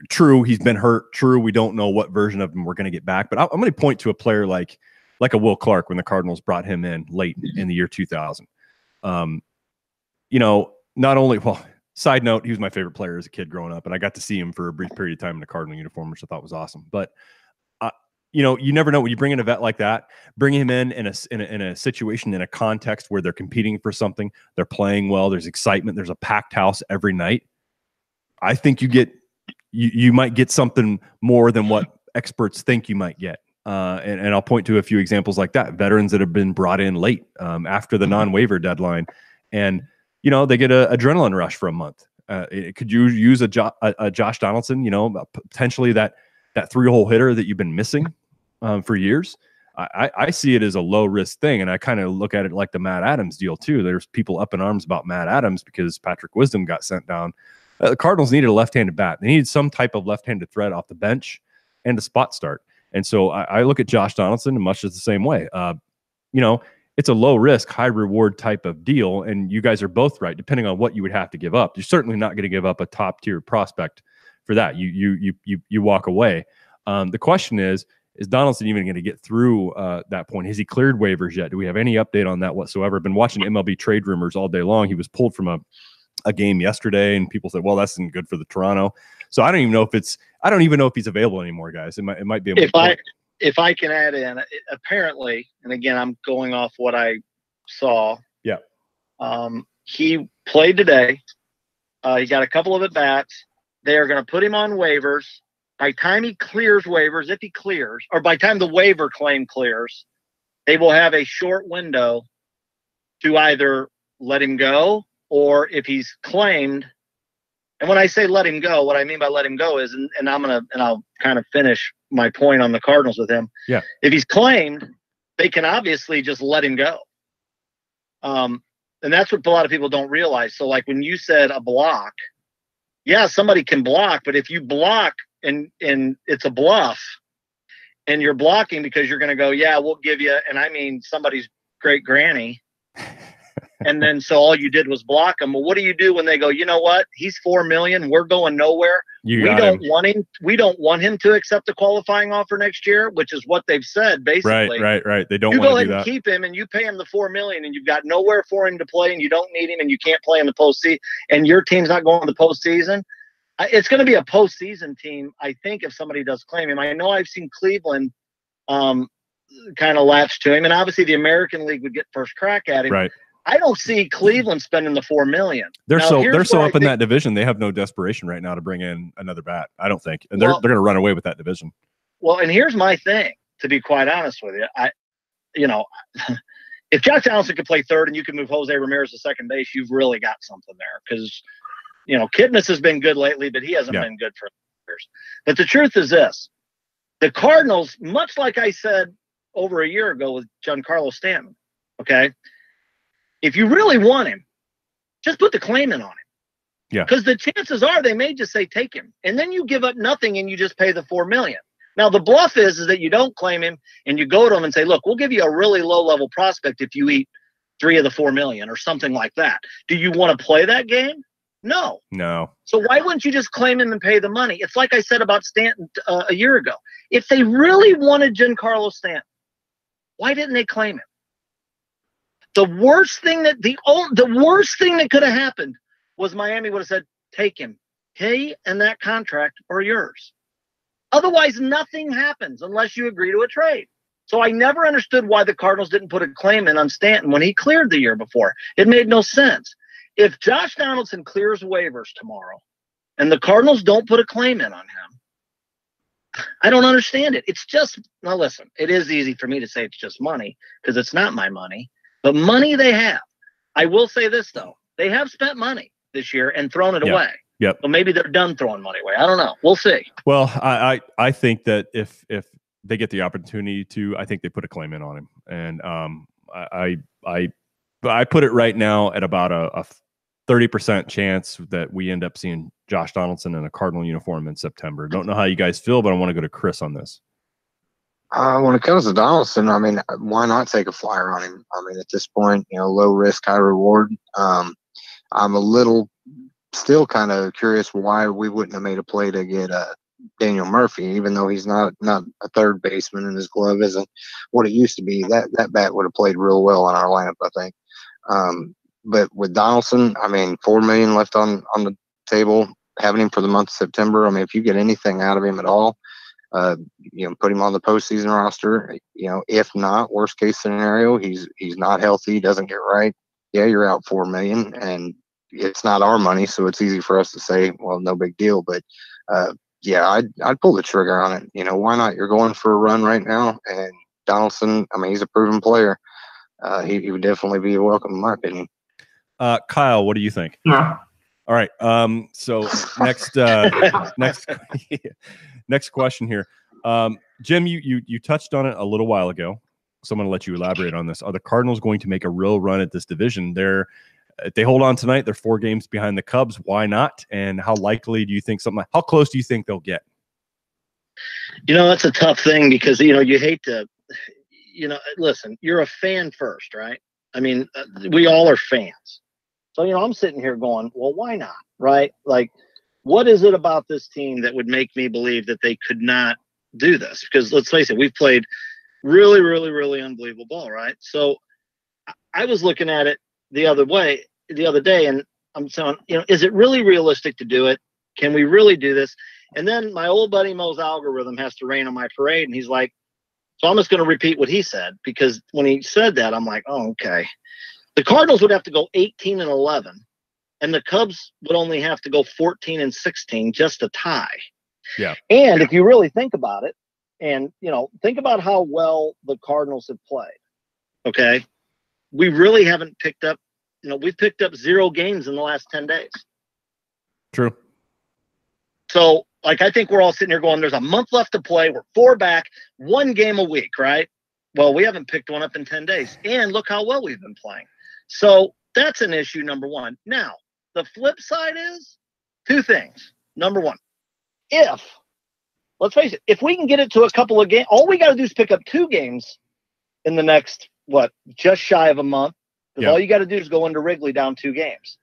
true, he's been hurt. True, we don't know what version of him we're going to get back. But I'm going to point to a player like a Will Clark when the Cardinals brought him in late in the year 2000. Not only side note, he was my favorite player as a kid growing up, and I got to see him for a brief period of time in a Cardinal uniform, which I thought was awesome. But you never know when you bring in a vet like that, bring him in a situation, in a context where they're competing for something, they're playing well, there's excitement, there's a packed house every night. I think you might get something more than what experts think you might get. And I'll point to a few examples like that. Veterans that have been brought in late after the non-waiver deadline, and they get an adrenaline rush for a month. Could you use a Josh Donaldson? Potentially that 3-hole hitter that you've been missing for years. I see it as a low risk thing, and I kind of look at it like the Matt Adams deal too. There's people up in arms about Matt Adams because Patrick Wisdom got sent down. The Cardinals needed a left-handed bat. They needed some type of left-handed threat off the bench and a spot start. And so I look at Josh Donaldson in much the same way. It's a low-risk, high-reward type of deal, and you guys are both right, depending on what you would have to give up. You're certainly not going to give up a top-tier prospect for that. You walk away. The question is Donaldson even going to get through that point? Has he cleared waivers yet? Do we have any update on that whatsoever? Been watching MLB trade rumors all day long. He was pulled from a game yesterday, and people said, well, that's not good for the Toronto. So I don't even know if he's available anymore, guys. It might be if I can add in, apparently, and again, I'm going off what I saw. Yeah. He played today. He got a couple of at-bats. They are going to put him on waivers. By the time he clears waivers, if he clears, or by the time the waiver claim clears, they will have a short window to either let him go, or if he's claimed. And when I say let him go, what I mean by let him go is, and I'll kind of finish my point on the Cardinals with him. Yeah. If he's claimed, they can obviously just let him go. And that's what a lot of people don't realize. So like when you said a block, yeah, somebody can block, but if you block and it's a bluff and you're blocking because you're going to go, yeah, we'll give you, and I mean somebody's great granny. And then so all you did was block him. Well, what do you do when they go, you know what? He's $4 million. We're going nowhere. We don't want him to accept a qualifying offer next year, which is what they've said basically. Right. They don't want to do that. You go ahead and keep him, and you pay him the $4 million, and you've got nowhere for him to play, and you don't need him, and you can't play in the postseason, and your team's not going to the postseason. It's going to be a postseason team, I think, if somebody does claim him. I know I've seen Cleveland kind of latch to him, and obviously the American League would get first crack at him. Right. I don't see Cleveland spending the $4 million. They're so up in that division. They have no desperation right now to bring in another bat, I don't think. And they're going to run away with that division. Well, and here's my thing, to be quite honest with you. If Josh Donaldson could play third and you can move Jose Ramirez to second base, you've really got something there. Because, Kipnis has been good lately, but he hasn't been good for years. But the truth is this. The Cardinals, much like I said over a year ago with Giancarlo Stanton, okay, if you really want him, just put the claim in on him. Yeah. Because the chances are they may just say take him. And then you give up nothing and you just pay the $4 million. Now the bluff is that you don't claim him and you go to him and say, look, we'll give you a really low level prospect if you eat 3 of the $4 million or something like that. Do you want to play that game? No. So why wouldn't you just claim him and pay the money? It's like I said about Stanton a year ago. If they really wanted Giancarlo Stanton, why didn't they claim him? The worst thing that could have happened was Miami would have said, take him. He and that contract are yours. Otherwise, nothing happens unless you agree to a trade. So I never understood why the Cardinals didn't put a claim in on Stanton when he cleared the year before. It made no sense. If Josh Donaldson clears waivers tomorrow and the Cardinals don't put a claim in on him, I don't understand it. It's just, now listen, it is easy for me to say it's just money because it's not my money. But money they have. I will say this, though. They have spent money this year and thrown it away. Yep. So maybe they're done throwing money away. I don't know. We'll see. Well, I think that if they get the opportunity to, I think they put a claim in on him. And I put it right now at about a 30% chance that we end up seeing Josh Donaldson in a Cardinal uniform in September. Don't know how you guys feel, but I want to go to Chris on this. When it comes to Donaldson, I mean, why not take a flyer on him? I mean, at this point, low risk, high reward. I'm a little still kind of curious why we wouldn't have made a play to get Daniel Murphy, even though he's not a third baseman and his glove isn't what it used to be. That bat would have played real well in our lineup, I think. But with Donaldson, I mean, $4 million left on the table, having him for the month of September. I mean, if you get anything out of him at all, put him on the postseason roster. If not, worst case scenario, he's not healthy, doesn't get right. Yeah, you're out $4 million, and it's not our money, so it's easy for us to say, well, no big deal. But I'd pull the trigger on it. Why not? You're going for a run right now, and Donaldson, I mean, he's a proven player. He would definitely be welcome, in my opinion. Kyle, what do you think? Yeah. All right. So next next question here. Jim, you touched on it a little while ago. So I'm going to let you elaborate on this. Are the Cardinals going to make a real run at this division? If they hold on tonight, they're 4 games behind the Cubs. Why not? And how likely do you think how close do you think they'll get? That's a tough thing because, you hate to, listen, you're a fan first, right? I mean, we all are fans. So, I'm sitting here going, well, why not? Right? Like, what is it about this team that would make me believe that they could not do this? Because let's face it, we've played really, really, really unbelievable ball, right? So I was looking at it the other day, and I'm saying, is it really realistic to do it? Can we really do this? And then my old buddy Mo's algorithm has to rain on my parade, and he's like, so I'm just going to repeat what he said, because when he said that, I'm like, oh, okay. The Cardinals would have to go 18-11, and the Cubs would only have to go 14-16 just to tie. Yeah. And if you really think about it, and think about how well the Cardinals have played. Okay, we really haven't picked up. We've picked up 0 games in the last 10 days. True. So, I think we're all sitting here going, "There's a month left to play. We're 4 back, 1 game a week, right?" Well, we haven't picked one up in 10 days, and look how well we've been playing. So that's an issue, number one. Now, the flip side is 2 things. Number one, let's face it, if we can get it to a couple of games, all we got to do is pick up 2 games in the next, just shy of a month. Because all you got to do is go into Wrigley down 2 games.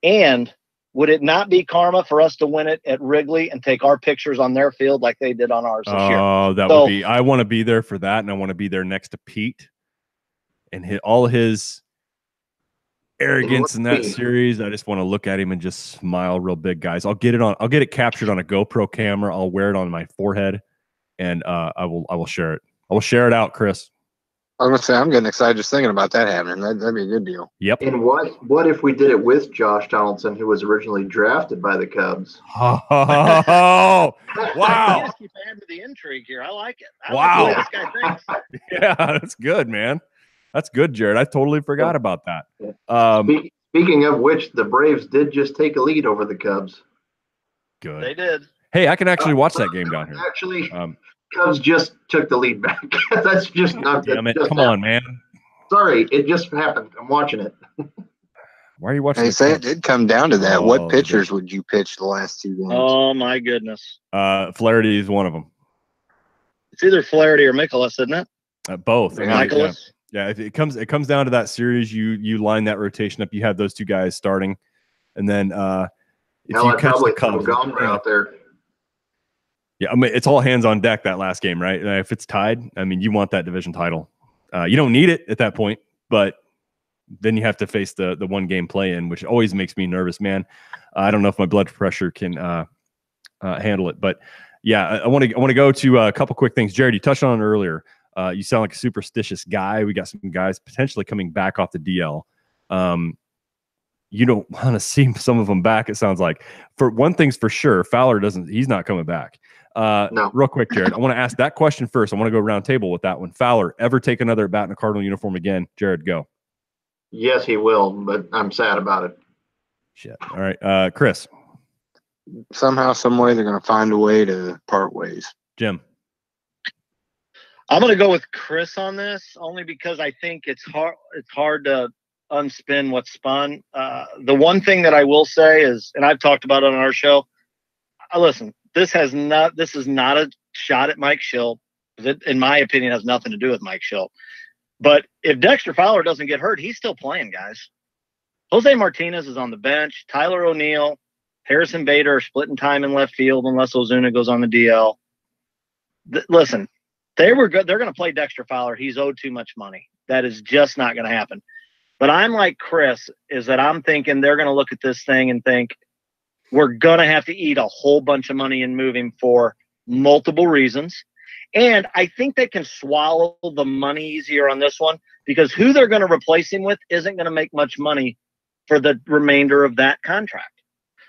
And would it not be karma for us to win it at Wrigley and take our pictures on their field like they did on ours this year? Oh, that would be – I want to be there for that, and I want to be there next to Pete and hit all his arrogance in that series. I just want to look at him and just smile real big, guys. I'll get it captured on a GoPro camera. I'll wear it on my forehead, and I will share it. I will share it out, Chris. I was going to say, I'm getting excited just thinking about that happening. That'd be a good deal. Yep. And what if we did it with Josh Donaldson, who was originally drafted by the Cubs? Oh, wow. You just keep adding to the intrigue here. I like it. I Wow. like the way this guy thinks. Yeah, that's good, man. That's good, Jared. I totally forgot about that. Speaking of which, the Braves did just take a lead over the Cubs. Good. They did. Hey, I can actually watch that game down here. Actually, Cubs just took the lead back. That's just not. Damn it! Come on, man. Sorry, it just happened. I'm watching it. Why are you watching? They say it did come down to that. Oh, what pitchers would you pitch the last 2 games? Oh my goodness. Flaherty is one of them. It's either Flaherty or Mikolas, isn't it? Both. Yeah. Mikolas. Yeah, if it comes down to that series, you line that rotation up. You have those 2 guys starting, and then if you catch the Cubs out there. Yeah, I mean it's all hands on deck that last game, right? If it's tied, I mean you want that division title. You don't need it at that point, but then you have to face the 1 game play-in, which always makes me nervous, man. I don't know if my blood pressure can handle it, but yeah, I want to go to a couple quick things. Jared, you touched on it earlier. You sound like a superstitious guy. We got some guys potentially coming back off the DL. You don't want to see some of them back, it sounds like. For one thing's for sure, Fowler he's not coming back. No. Real quick, Jared, I want to ask that question first. I want to go round table with that one. Fowler, ever take another bat in a Cardinal uniform again? Jared, go. Yes, he will, but I'm sad about it. Shit. All right. Chris. Somehow, some way, they're going to find a way to part ways. Jim. I'm going to go with Chris on this, only because I think it's hard to unspin what's spun. The one thing that I will say is, and I've talked about it on our show, listen, this is not a shot at Mike Schill. It, in my opinion, has nothing to do with Mike Schill. But if Dexter Fowler doesn't get hurt, he's still playing, guys. Jose Martinez is on the bench. Tyler O'Neill, Harrison Bader are splitting time in left field unless Ozuna goes on the DL. Listen, they were good. They're going to play Dexter Fowler. He's owed too much money. That is just not going to happen. But I'm like Chris, is that I'm thinking they're going to look at this thing and think we're going to have to eat a whole bunch of money and move him for multiple reasons. And I think they can swallow the money easier on this one because who they're going to replace him with isn't going to make much money for the remainder of that contract.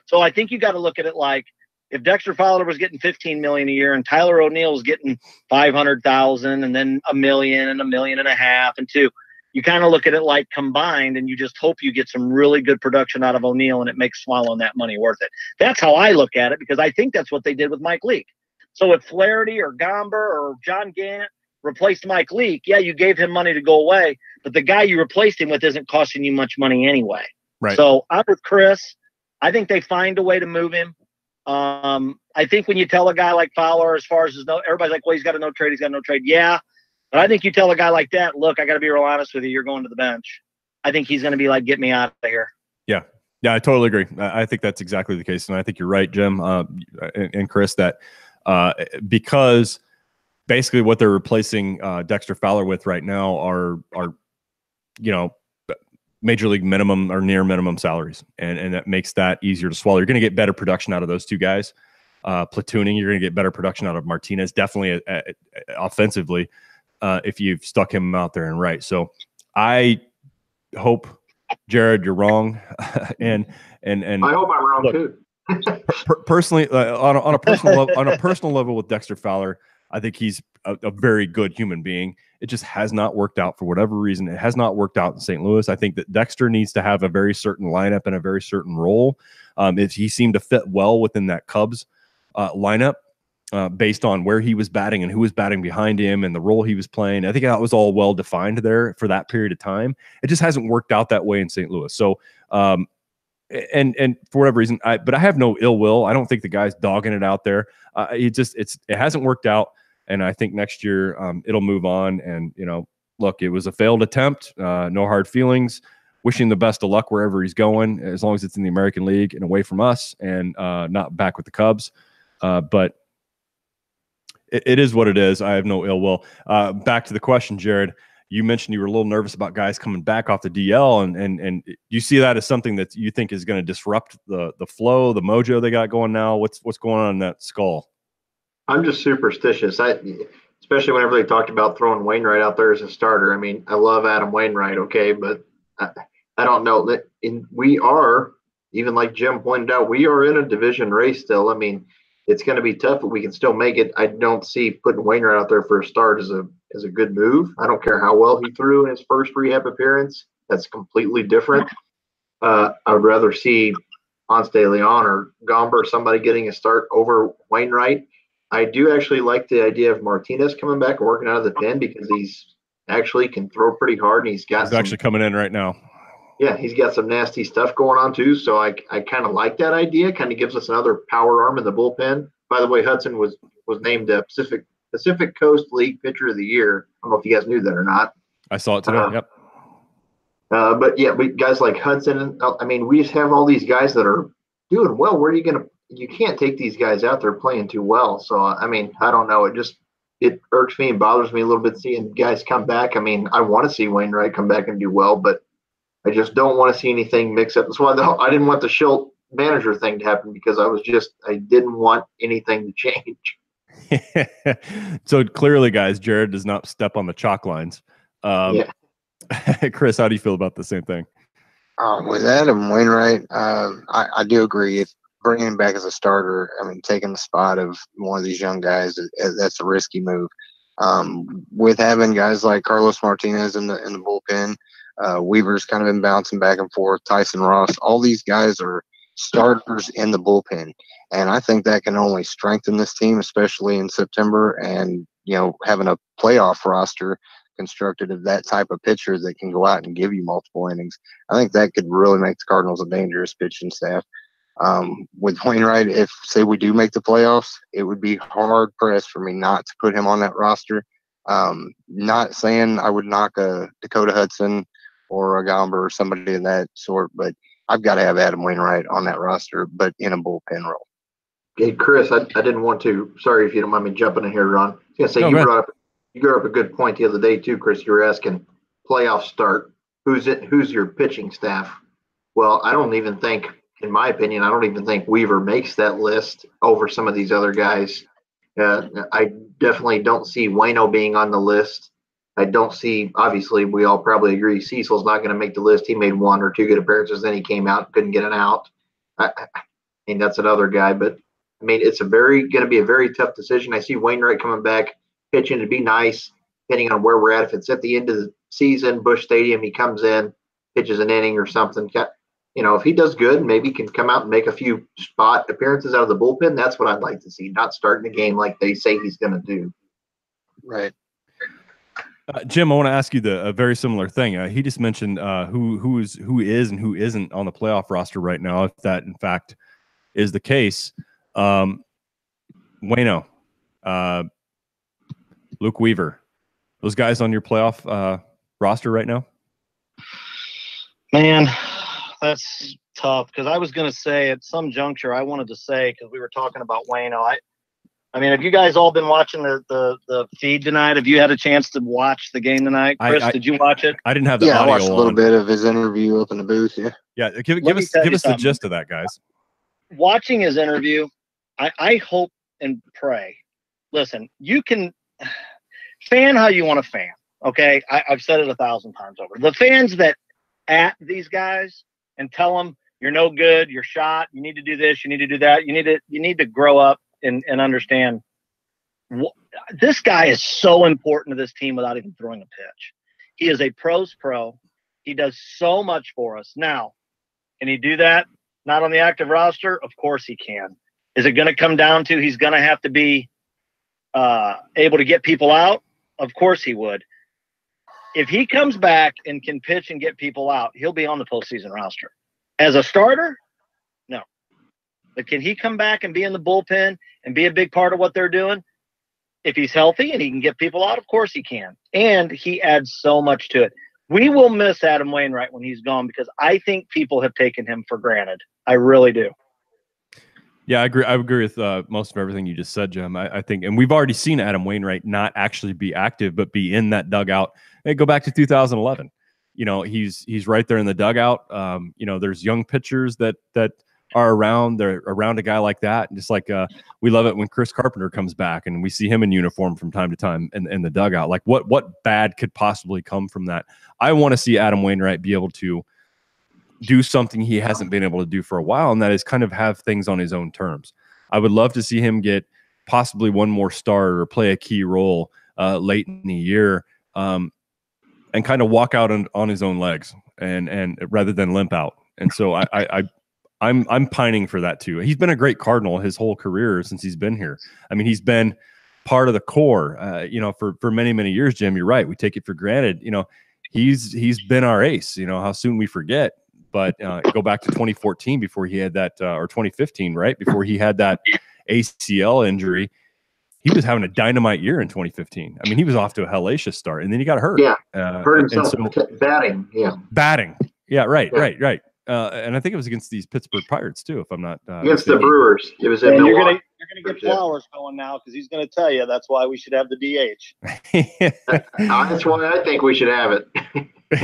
So I think you got to look at it like if Dexter Fowler was getting $15 million a year and Tyler O'Neill is getting $500,000 and then $1 million and $1.5 million and $2 million, you kind of look at it like combined and you just hope you get some really good production out of O'Neill and it makes swallowing that money worth it. That's how I look at it because I think that's what they did with Mike Leake. So if Flaherty or Gomber or John Gannett replaced Mike Leake, yeah, you gave him money to go away, but the guy you replaced him with isn't costing you much money anyway. Right. So I'm with Chris. I think they find a way to move him. I think when you tell a guy like Fowler, as far as everybody's like, well, he's got a no trade. Yeah. But I think you tell a guy like that, look, I got to be real honest with you. You're going to the bench. I think he's going to be like, get me out of here. Yeah. Yeah, I totally agree. I think that's exactly the case. And I think you're right, Jim and Chris, that because basically what they're replacing Dexter Fowler with right now are major league minimum or near minimum salaries. And that makes that easier to swallow. You're going to get better production out of those 2 guys. Platooning, you're going to get better production out of Martinez, definitely offensively, if you've stuck him out there and right. So I hope, Jared, you're wrong, and I hope I'm wrong too. Personally, on a personal level with Dexter Fowler, I think he's a very good human being. It just has not worked out for whatever reason. It has not worked out in St. Louis. I think that Dexter needs to have a very certain lineup and a very certain role. He seemed to fit well within that Cubs lineup based on where he was batting and who was batting behind him and the role he was playing. I think that was all well defined there for that period of time. It just hasn't worked out that way in St. Louis. So, and for whatever reason, but I have no ill will. I don't think the guy's dogging it out there. It hasn't worked out. And I think next year it'll move on. And, look, it was a failed attempt. No hard feelings. Wishing the best of luck wherever he's going, as long as it's in the American League and away from us and not back with the Cubs. But it is what it is. I have no ill will. Back to the question, Jared. You mentioned you were a little nervous about guys coming back off the DL, and you see that as something that you think is going to disrupt the flow, the mojo they got going now. What's going on in that skull? I'm just superstitious. Especially whenever they talked about throwing Wainwright out there as a starter. I mean, I love Adam Wainwright, okay, but I don't know that we are, even like Jim pointed out, we are in a division race still. I mean, it's going to be tough, but we can still make it. I don't see putting Wainwright out there for a start as a good move. I don't care how well he threw in his first rehab appearance. That's completely different. I would rather see Ponce de Leon or Gomber or somebody getting a start over Wainwright. I do actually like the idea of Martinez coming back and working out of the pen because he's actually can throw pretty hard and he's actually coming in right now. Yeah, he's got some nasty stuff going on too. So I kind of like that idea. Kind of gives us another power arm in the bullpen. By the way, Hudson was named the Pacific Coast League Pitcher of the Year. I don't know if you guys knew that or not. I saw it today. Yep. But yeah, guys like Hudson. I mean, we just have all these guys that are doing well. Where are you going to? You can't take these guys out there playing too well. So, I mean, I don't know. It irks me and bothers me a little bit seeing guys come back. I mean, I want to see Wainwright come back and do well, but I just don't want to see anything mix up. That's why I didn't want the Schilt manager thing to happen because I didn't want anything to change. So clearly, guys, Jared does not step on the chalk lines. Yeah. Chris, how do you feel about the same thing? With Adam Wainwright, I do agree. If bringing him back as a starter, I mean, taking the spot of one of these young guys, that's a risky move. With having guys like Carlos Martinez in the bullpen, Weaver's kind of been bouncing back and forth. Tyson Ross, all these guys are starters in the bullpen, and I think that can only strengthen this team, especially in September. And having a playoff roster constructed of that type of pitcher that can go out and give you multiple innings, I think that could really make the Cardinals a dangerous pitching staff. With Wainwright, if say we do make the playoffs, it would be hard pressed for me not to put him on that roster. Not saying I would knock a Dakota Hudson or a Gomber or somebody of that sort, but I've got to have Adam Wainwright on that roster, but in a bullpen role. Hey, Chris, I didn't want to. Sorry if you don't mind me jumping in here, Ron. I was gonna say you brought up a good point the other day too, Chris. You were asking playoff start. Who's your pitching staff? Well, I don't even think. In my opinion, I don't even think Weaver makes that list over some of these other guys. I definitely don't see Waino being on the list. I don't see, obviously, we all probably agree Cecil's not going to make the list. He made one or two good appearances, then he came out and couldn't get an out. I mean, that's another guy. But, I mean, it's going to be a very tough decision. I see Wainwright coming back, pitching to be nice, depending on where we're at. If it's at the end of the season, Busch Stadium, he comes in, pitches an inning or something. If he does good, maybe can come out and make a few spot appearances out of the bullpen. That's what I'd like to see, not starting the game like they say he's going to do. Right. Jim, I want to ask you a very similar thing. He just mentioned who is and who isn't on the playoff roster right now, if that, in fact, is the case. Waino, Luke Weaver, those guys on your playoff roster right now? Man, that's tough because I was going to say at some juncture I wanted to say because we were talking about Waino. I mean, have you guys all been watching the feed tonight? Have you had a chance to watch the game tonight? Chris, did you watch it? I didn't have the audio. I watched a little on. bit of his interview up in the booth. Yeah. Give us the gist of that, guys. Watching his interview, I hope and pray. Listen, you can fan how you want to fan. Okay, I've said it 1,000 times over. The fans that at these guys and tell them you're no good, you're shot, you need to do this, you need to do that, you need to grow up and understand. This guy is so important to this team without even throwing a pitch. He is a pro's pro. He does so much for us. Now, can he do that? Not on the active roster? Of course he can. Is it going to come down to he's going to have to be able to get people out? Of course he would. If he comes back and can pitch and get people out, he'll be on the postseason roster. As a starter, no. But can he come back and be in the bullpen and be a big part of what they're doing? If he's healthy and he can get people out, of course he can. And he adds so much to it. We will miss Adam Wainwright when he's gone because I think people have taken him for granted. I really do. Yeah, I agree. I agree with most of everything you just said, Jim. I think, and we've already seen Adam Wainwright not actually be active, but be in that dugout. Hey, go back to 2011. You know, he's right there in the dugout. You know, there's young pitchers that are around. They're around a guy like that. And just like we love it when Chris Carpenter comes back and we see him in uniform from time to time in the dugout. Like what bad could possibly come from that? I want to see Adam Wainwright be able to do something he hasn't been able to do for a while, and that is kind of have things on his own terms. I would love to see him get possibly one more start or play a key role late in the year, and kind of walk out on his own legs and rather than limp out. And so I'm pining for that too. He's been a great Cardinal his whole career since he's been here. I mean, he's been part of the core, you know, for many, many years, Jim. You're right. We take it for granted. You know, he's been our ace. You know, how soon we forget. But go back to 2014 before he had that, or 2015, right? Before he had that ACL injury, he was having a dynamite year in 2015. I mean, he was off to a hellacious start, and then he got hurt. Yeah, hurt himself batting. Yeah, batting. Yeah, right. And I think it was against these Pittsburgh Pirates too, if I'm not against the Brewers. It was at you're gonna get Flowers going now because he's gonna tell you that's why we should have the DH. That's why I think we should have it.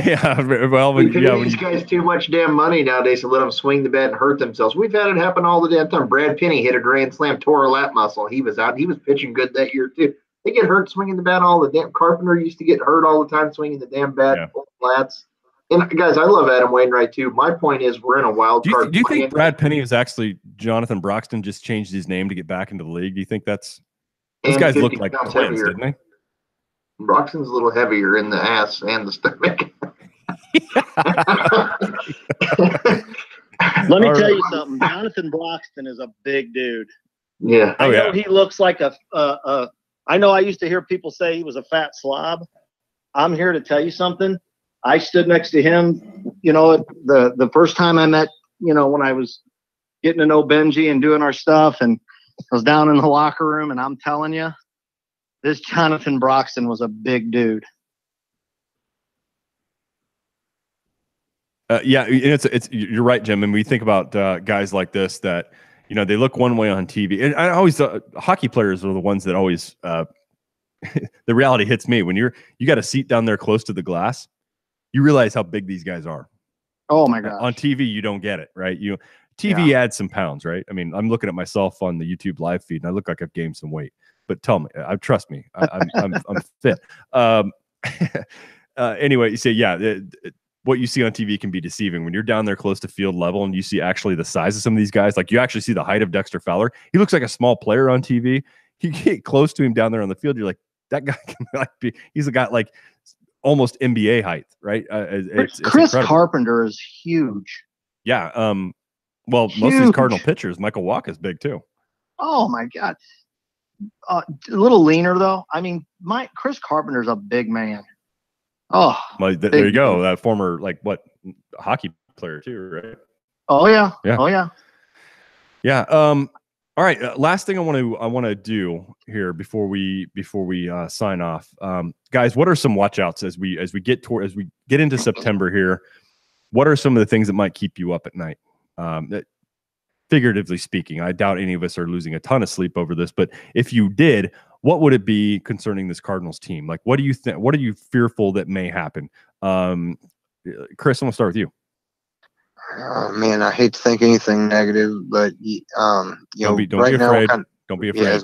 Yeah, well, we pay these guys too much damn money nowadays to let them swing the bat and hurt themselves. We've had it happen all the damn time. Brad Penny hit a grand slam, tore a lat muscle. He was out. He was pitching good that year too. They get hurt swinging the bat all the damn. Carpenter used to get hurt all the time swinging the damn bat, flats. And guys, I love Adam Wainwright too. My point is, we're in a wild card. Do you think Brad Penny is actually Jonathan Broxton just changed his name to get back into the league? Do you think that's these guys look like twins, didn't they? Broxton's a little heavier in the ass and the stomach. Let me tell you something. Jonathan Broxton is a big dude. Yeah. I know he looks like I know I used to hear people say he was a fat slob. I'm here to tell you something. I stood next to him, you know, the first time I met, you know, when I was getting to know Benji and doing our stuff, and I was down in the locker room, and I'm telling you, this Jonathan Broxton was a big dude. Yeah, it's you're right, Jim. And we think about guys like this that, you know, they look one way on TV. And I always hockey players are the ones that always the reality hits me when you got a seat down there close to the glass. You realize how big these guys are. Oh my God! On TV, you don't get it, right? TV adds some pounds, right? I mean, I'm looking at myself on the YouTube live feed, and I look like I've gained some weight. But tell me, trust me, I'm fit. Anyway, you say, what you see on TV can be deceiving. When you're down there close to field level and you see actually the size of some of these guys, like you actually see the height of Dexter Fowler. He looks like a small player on TV. You get close to him down there on the field, you're like, that guy can he's got like almost NBA height, right? It's Chris incredible. Carpenter is huge. Yeah. Well, huge. Most of these Cardinal pitchers, Michael Wacha is big too. Oh my God. A little leaner though. I mean, Chris Carpenter's a big man. Oh, well, there you go. That former hockey player too, right? Oh yeah. Yeah. Oh yeah. Yeah. All right. Last thing I want to do here before we sign off, guys. What are some watch outs as we get into September here? What are some of the things that might keep you up at night? Figuratively speaking, I doubt any of us are losing a ton of sleep over this, but if you did, what would it be concerning this Cardinals team? Like, what do you think? What are you fearful that may happen? Chris, I'm gonna start with you. Man, I hate to think anything negative, but don't be afraid. Don't be afraid.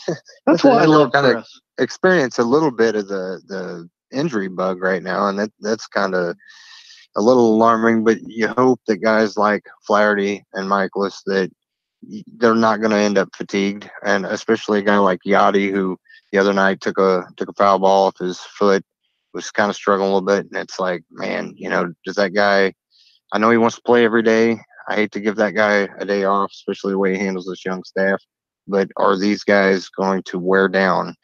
Yeah, that's why I love kind of experience a little bit of the injury bug right now, and that's kind of a little alarming, but you hope that guys like Flaherty and Michaelis, that they're not going to end up fatigued, and especially a guy like Yachty, who the other night took a foul ball off his foot, was kind of struggling a little bit, and it's like, man, does that guy? I know he wants to play every day. I hate to give that guy a day off, especially the way he handles this young staff. But are these guys going to wear down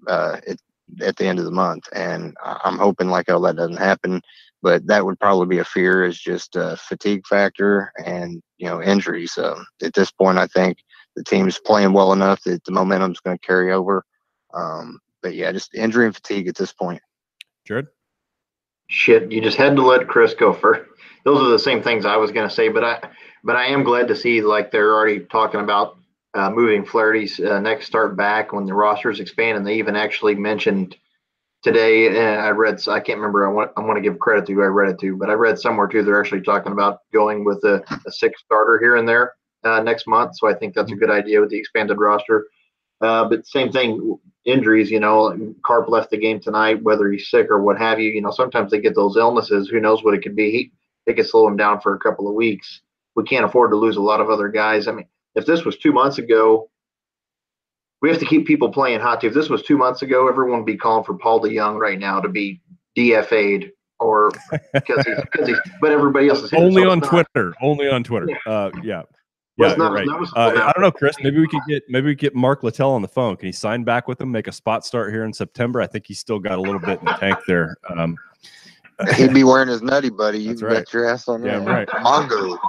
at the end of the month? And I'm hoping that doesn't happen. But that would probably be a fear, is just a fatigue factor and injuries. At this point, I think the team's playing well enough that the momentum's going to carry over. But yeah, just injury and fatigue at this point. Jared? Shit, you just had to let Chris go first. Those are the same things I was going to say, but I am glad to see they're already talking about moving Flaherty's next start back when the roster's expanding. They even actually mentioned today, and I can't remember. I want to give credit to who I read it to, but I read somewhere too they're actually talking about going with a sixth starter here and there next month. So I think that's a good idea with the expanded roster. But same thing, injuries. Carp left the game tonight, whether he's sick or what have you. Sometimes they get those illnesses. Who knows what it could be? They could slow him down for a couple of weeks. We can't afford to lose a lot of other guys. I mean, if this was 2 months ago, we have to keep people playing hot too. If this was 2 months ago, everyone would be calling for Paul DeYoung right now to be DFA'd, or because he's. But everybody else is only on Twitter. Only on Twitter. Yeah. Yeah, right. I don't know, Chris. Maybe we could get Mark Littell on the phone. Can he sign back with him? Make a spot start here in September. I think he's still got a little bit in the tank there. He'd be wearing his nutty buddy. You That's can right. bet your ass on that. Yeah, right. Mongo.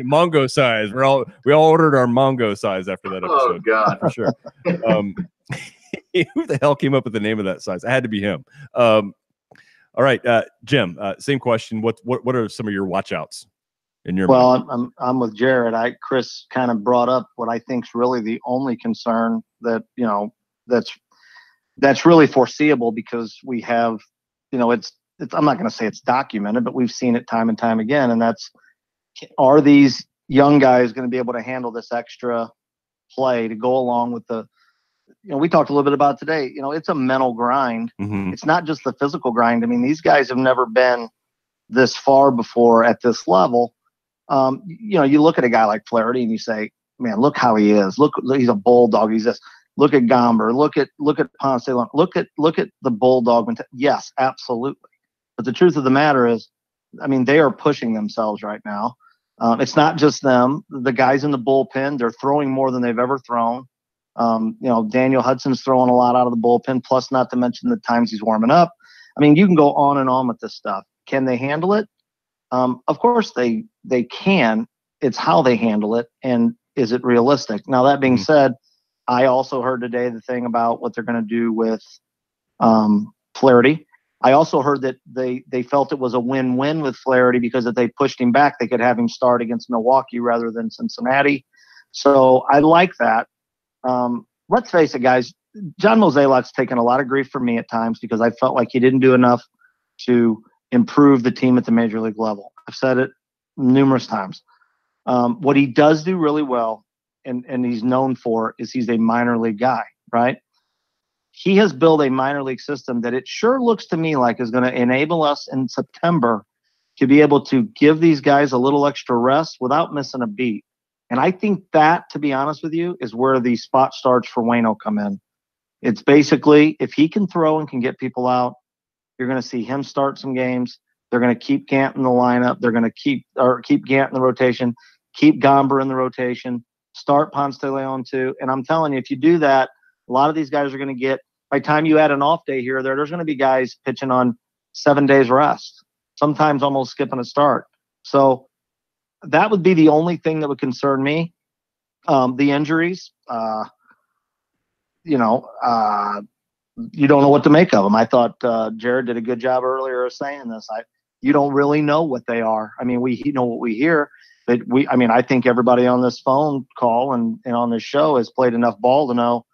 Mongo size. We all ordered our Mongo size after that episode. Oh God, for sure. Who the hell came up with the name of that size? It had to be him. All right, Jim. Same question. What are some of your watch outs in your mind? Well, I'm with Jared. Chris kind of brought up what I think is really the only concern that that's really foreseeable, because we have, I'm not going to say it's documented, but we've seen it time and time again. And that's, are these young guys going to be able to handle this extra play to go along with the, we talked a little bit about today, it's a mental grind. Mm-hmm. It's not just the physical grind. I mean, these guys have never been this far before at this level. You look at a guy like Flaherty and you say, man, look how he is. Look, he's a bulldog. He's this. Look at Gomber. Look at Ponce. Look at the bulldog. Yes, absolutely. But the truth of the matter is, I mean, they are pushing themselves right now. It's not just them. The guys in the bullpen, they're throwing more than they've ever thrown. Daniel Hudson's throwing a lot out of the bullpen, plus not to mention the times he's warming up. I mean, you can go on and on with this stuff. Can they handle it? Of course they can. It's how they handle it, and is it realistic? Now, that being said, I also heard today the thing about what they're going to do with Flaherty. I also heard that they felt it was a win-win with Flaherty, because if they pushed him back, they could have him start against Milwaukee rather than Cincinnati. So I like that. Let's face it, guys. John Mozeliak's taken a lot of grief from me at times, because I felt like he didn't do enough to improve the team at the major league level. I've said it numerous times. What he does do really well, and he's known for, is he's a minor league guy, right? He has built a minor league system that it sure looks to me like is going to enable us in September to be able to give these guys a little extra rest without missing a beat. And I think that, to be honest with you, is where the spot starts for Waino come in. It's basically, if he can throw and can get people out, you're going to see him start some games. They're going to keep Gant in the lineup. They're going to keep Gant in the rotation, keep Gomber in the rotation, start Ponce de Leon too. And I'm telling you, if you do that, a lot of these guys are going to get, by the time you add an off day here or there's going to be guys pitching on 7 days rest, sometimes almost skipping a start. So that would be the only thing that would concern me. The injuries, you don't know what to make of them. I thought Jared did a good job earlier of saying this. You don't really know what they are. I mean, we know what we hear, but I think everybody on this phone call and on this show has played enough ball to know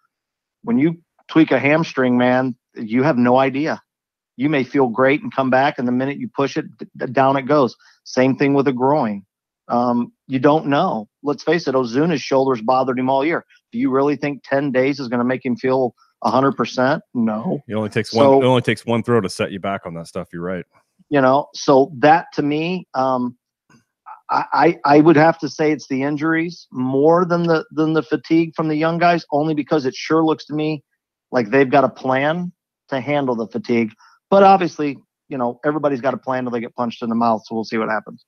when you tweak a hamstring, man, you have no idea. You may feel great and come back, and the minute you push it, down it goes. Same thing with a groin. You don't know. Let's face it, Ozuna's shoulders bothered him all year. Do you really think 10 days is going to make him feel 100%? No. It only takes one throw to set you back on that stuff. You're right. So that to me, I would have to say it's the injuries more than the fatigue from the young guys, only because it sure looks to me like they've got a plan to handle the fatigue. But obviously, everybody's got a plan till they get punched in the mouth. So we'll see what happens.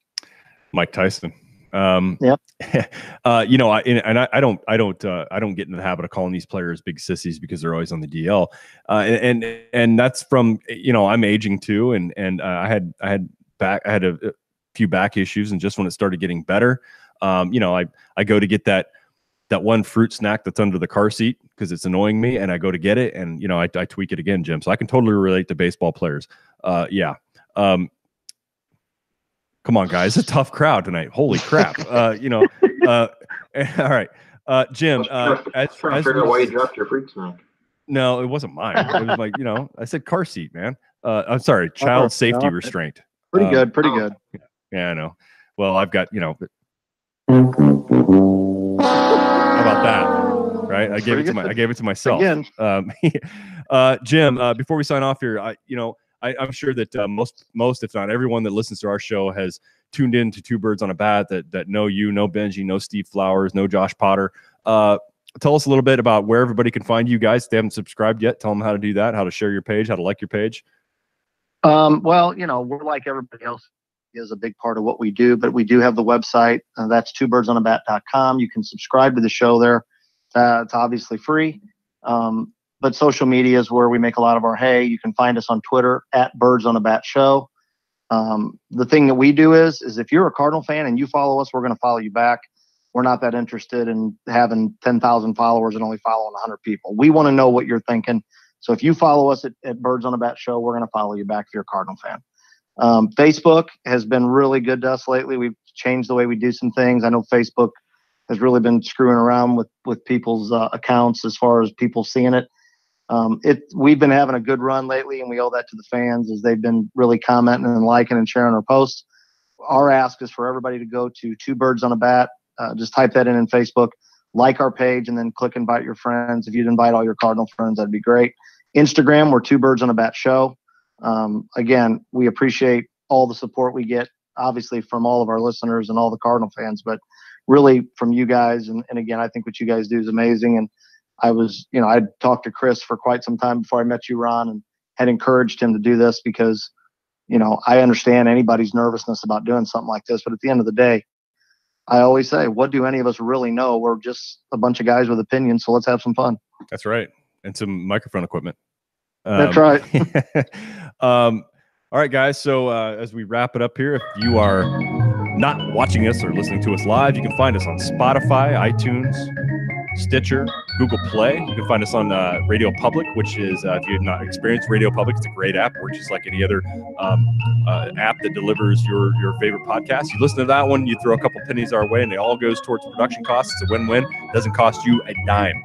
Mike Tyson. Yep. I don't get into the habit of calling these players big sissies because they're always on the DL. And that's from, I'm aging too. And I had a few back issues, and just when it started getting better, I go to get that one fruit snack that's under the car seat because it's annoying me, and I go to get it, and I tweak it again, Jim. So I can totally relate to baseball players. Come on, guys, it's a tough crowd tonight. Holy crap. All right. Jim, trying to figure out why you dropped your fruit snack. No, it wasn't mine. It was like, I said car seat, man. I'm sorry, child safety restraint. Pretty good. Yeah, I know. Well, I've got, how about that? Right? I gave it to myself. Again. Jim, before we sign off here, I'm sure that most, if not everyone that listens to our show has tuned in to Two Birds on a Bat that know you, know Benji, know Steve Flowers, know Josh Potter. Tell us a little bit about where everybody can find you guys. If they haven't subscribed yet, tell them how to do that, how to share your page, how to like your page. Well, we're like everybody else, is a big part of what we do, but we do have the website. That's twobirdsonAbat.com. You can subscribe to the show there. It's obviously free. But social media is where we make a lot of our hay. You can find us on Twitter at Birds on a Bat Show. The thing that we do is if you're a Cardinal fan and you follow us, we're going to follow you back. We're not that interested in having 10,000 followers and only following 100 people. We want to know what you're thinking. So if you follow us at Birds on a Bat Show, we're going to follow you back if you're a Cardinal fan. Facebook has been really good to us lately. We've changed the way we do some things. I know Facebook has really been screwing around with people's accounts as far as people seeing it. We've been having a good run lately, and we owe that to the fans as they've been really commenting and liking and sharing our posts. Our ask is for everybody to go to Two Birds on a Bat. Just type that in Facebook, like our page, and then click invite your friends. If you'd invite all your Cardinal friends, that'd be great. Instagram, we're Two Birds on a Bat Show. Again, we appreciate all the support we get, obviously from all of our listeners and all the Cardinal fans, but really from you guys. And again, I think what you guys do is amazing. And I'd talked to Chris for quite some time before I met you, Ron, and had encouraged him to do this because, I understand anybody's nervousness about doing something like this. But at the end of the day, I always say, what do any of us really know? We're just a bunch of guys with opinions. So let's have some fun. That's right. And some microphone equipment. That's right. All right, guys. So as we wrap it up here, if you are not watching us or listening to us live, you can find us on Spotify, iTunes, Stitcher, Google Play. You can find us on Radio Public, which is, if you have not experienced Radio Public, it's a great app, works just like any other app that delivers your favorite podcast. You listen to that one, you throw a couple pennies our way, and it all goes towards production costs. It's a win-win. It doesn't cost you a dime.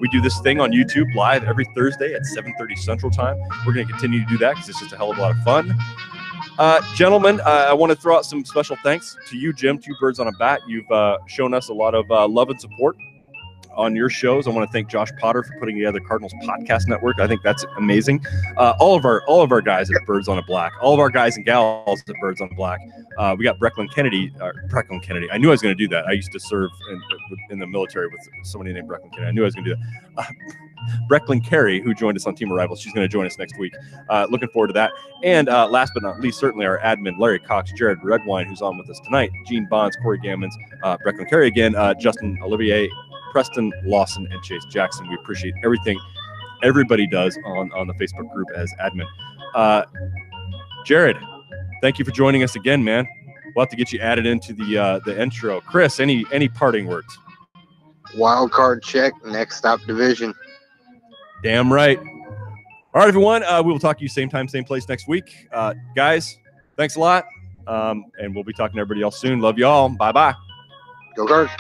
We do this thing on YouTube live every Thursday at 7:30 Central Time. We're going to continue to do that because it's just a hell of a lot of fun. Gentlemen, I want to throw out some special thanks to you, Jim, Two Birds on a Bat. You've shown us a lot of love and support on your shows. I want to thank Josh Potter for putting together Cardinals Podcast Network. I think that's amazing. All of our guys at Birds on a Black, all of our guys and gals at Birds on a Black. We got Brecklin Kennedy. I knew I was going to do that. I used to serve in the military with somebody named Brecklin Kennedy. I knew I was going to do that. Brecklin Carey, who joined us on Team Arrival, she's going to join us next week. Looking forward to that. And last but not least, certainly our admin, Larry Cox, Jared Redwine, who's on with us tonight, Gene Bonds, Corey Gammons, Brecklin Carey again, Justin Olivier, Preston Lawson, and Chase Jackson. We appreciate everything everybody does on the Facebook group as admin. Jared, thank you for joining us again, man. We'll have to get you added into the intro. Chris, any parting words? Wild card check, next stop division. Damn right. All right, everyone. We will talk to you same time, same place next week. Guys, thanks a lot. And we'll be talking to everybody else soon. Love you all. Bye-bye. Go Cards.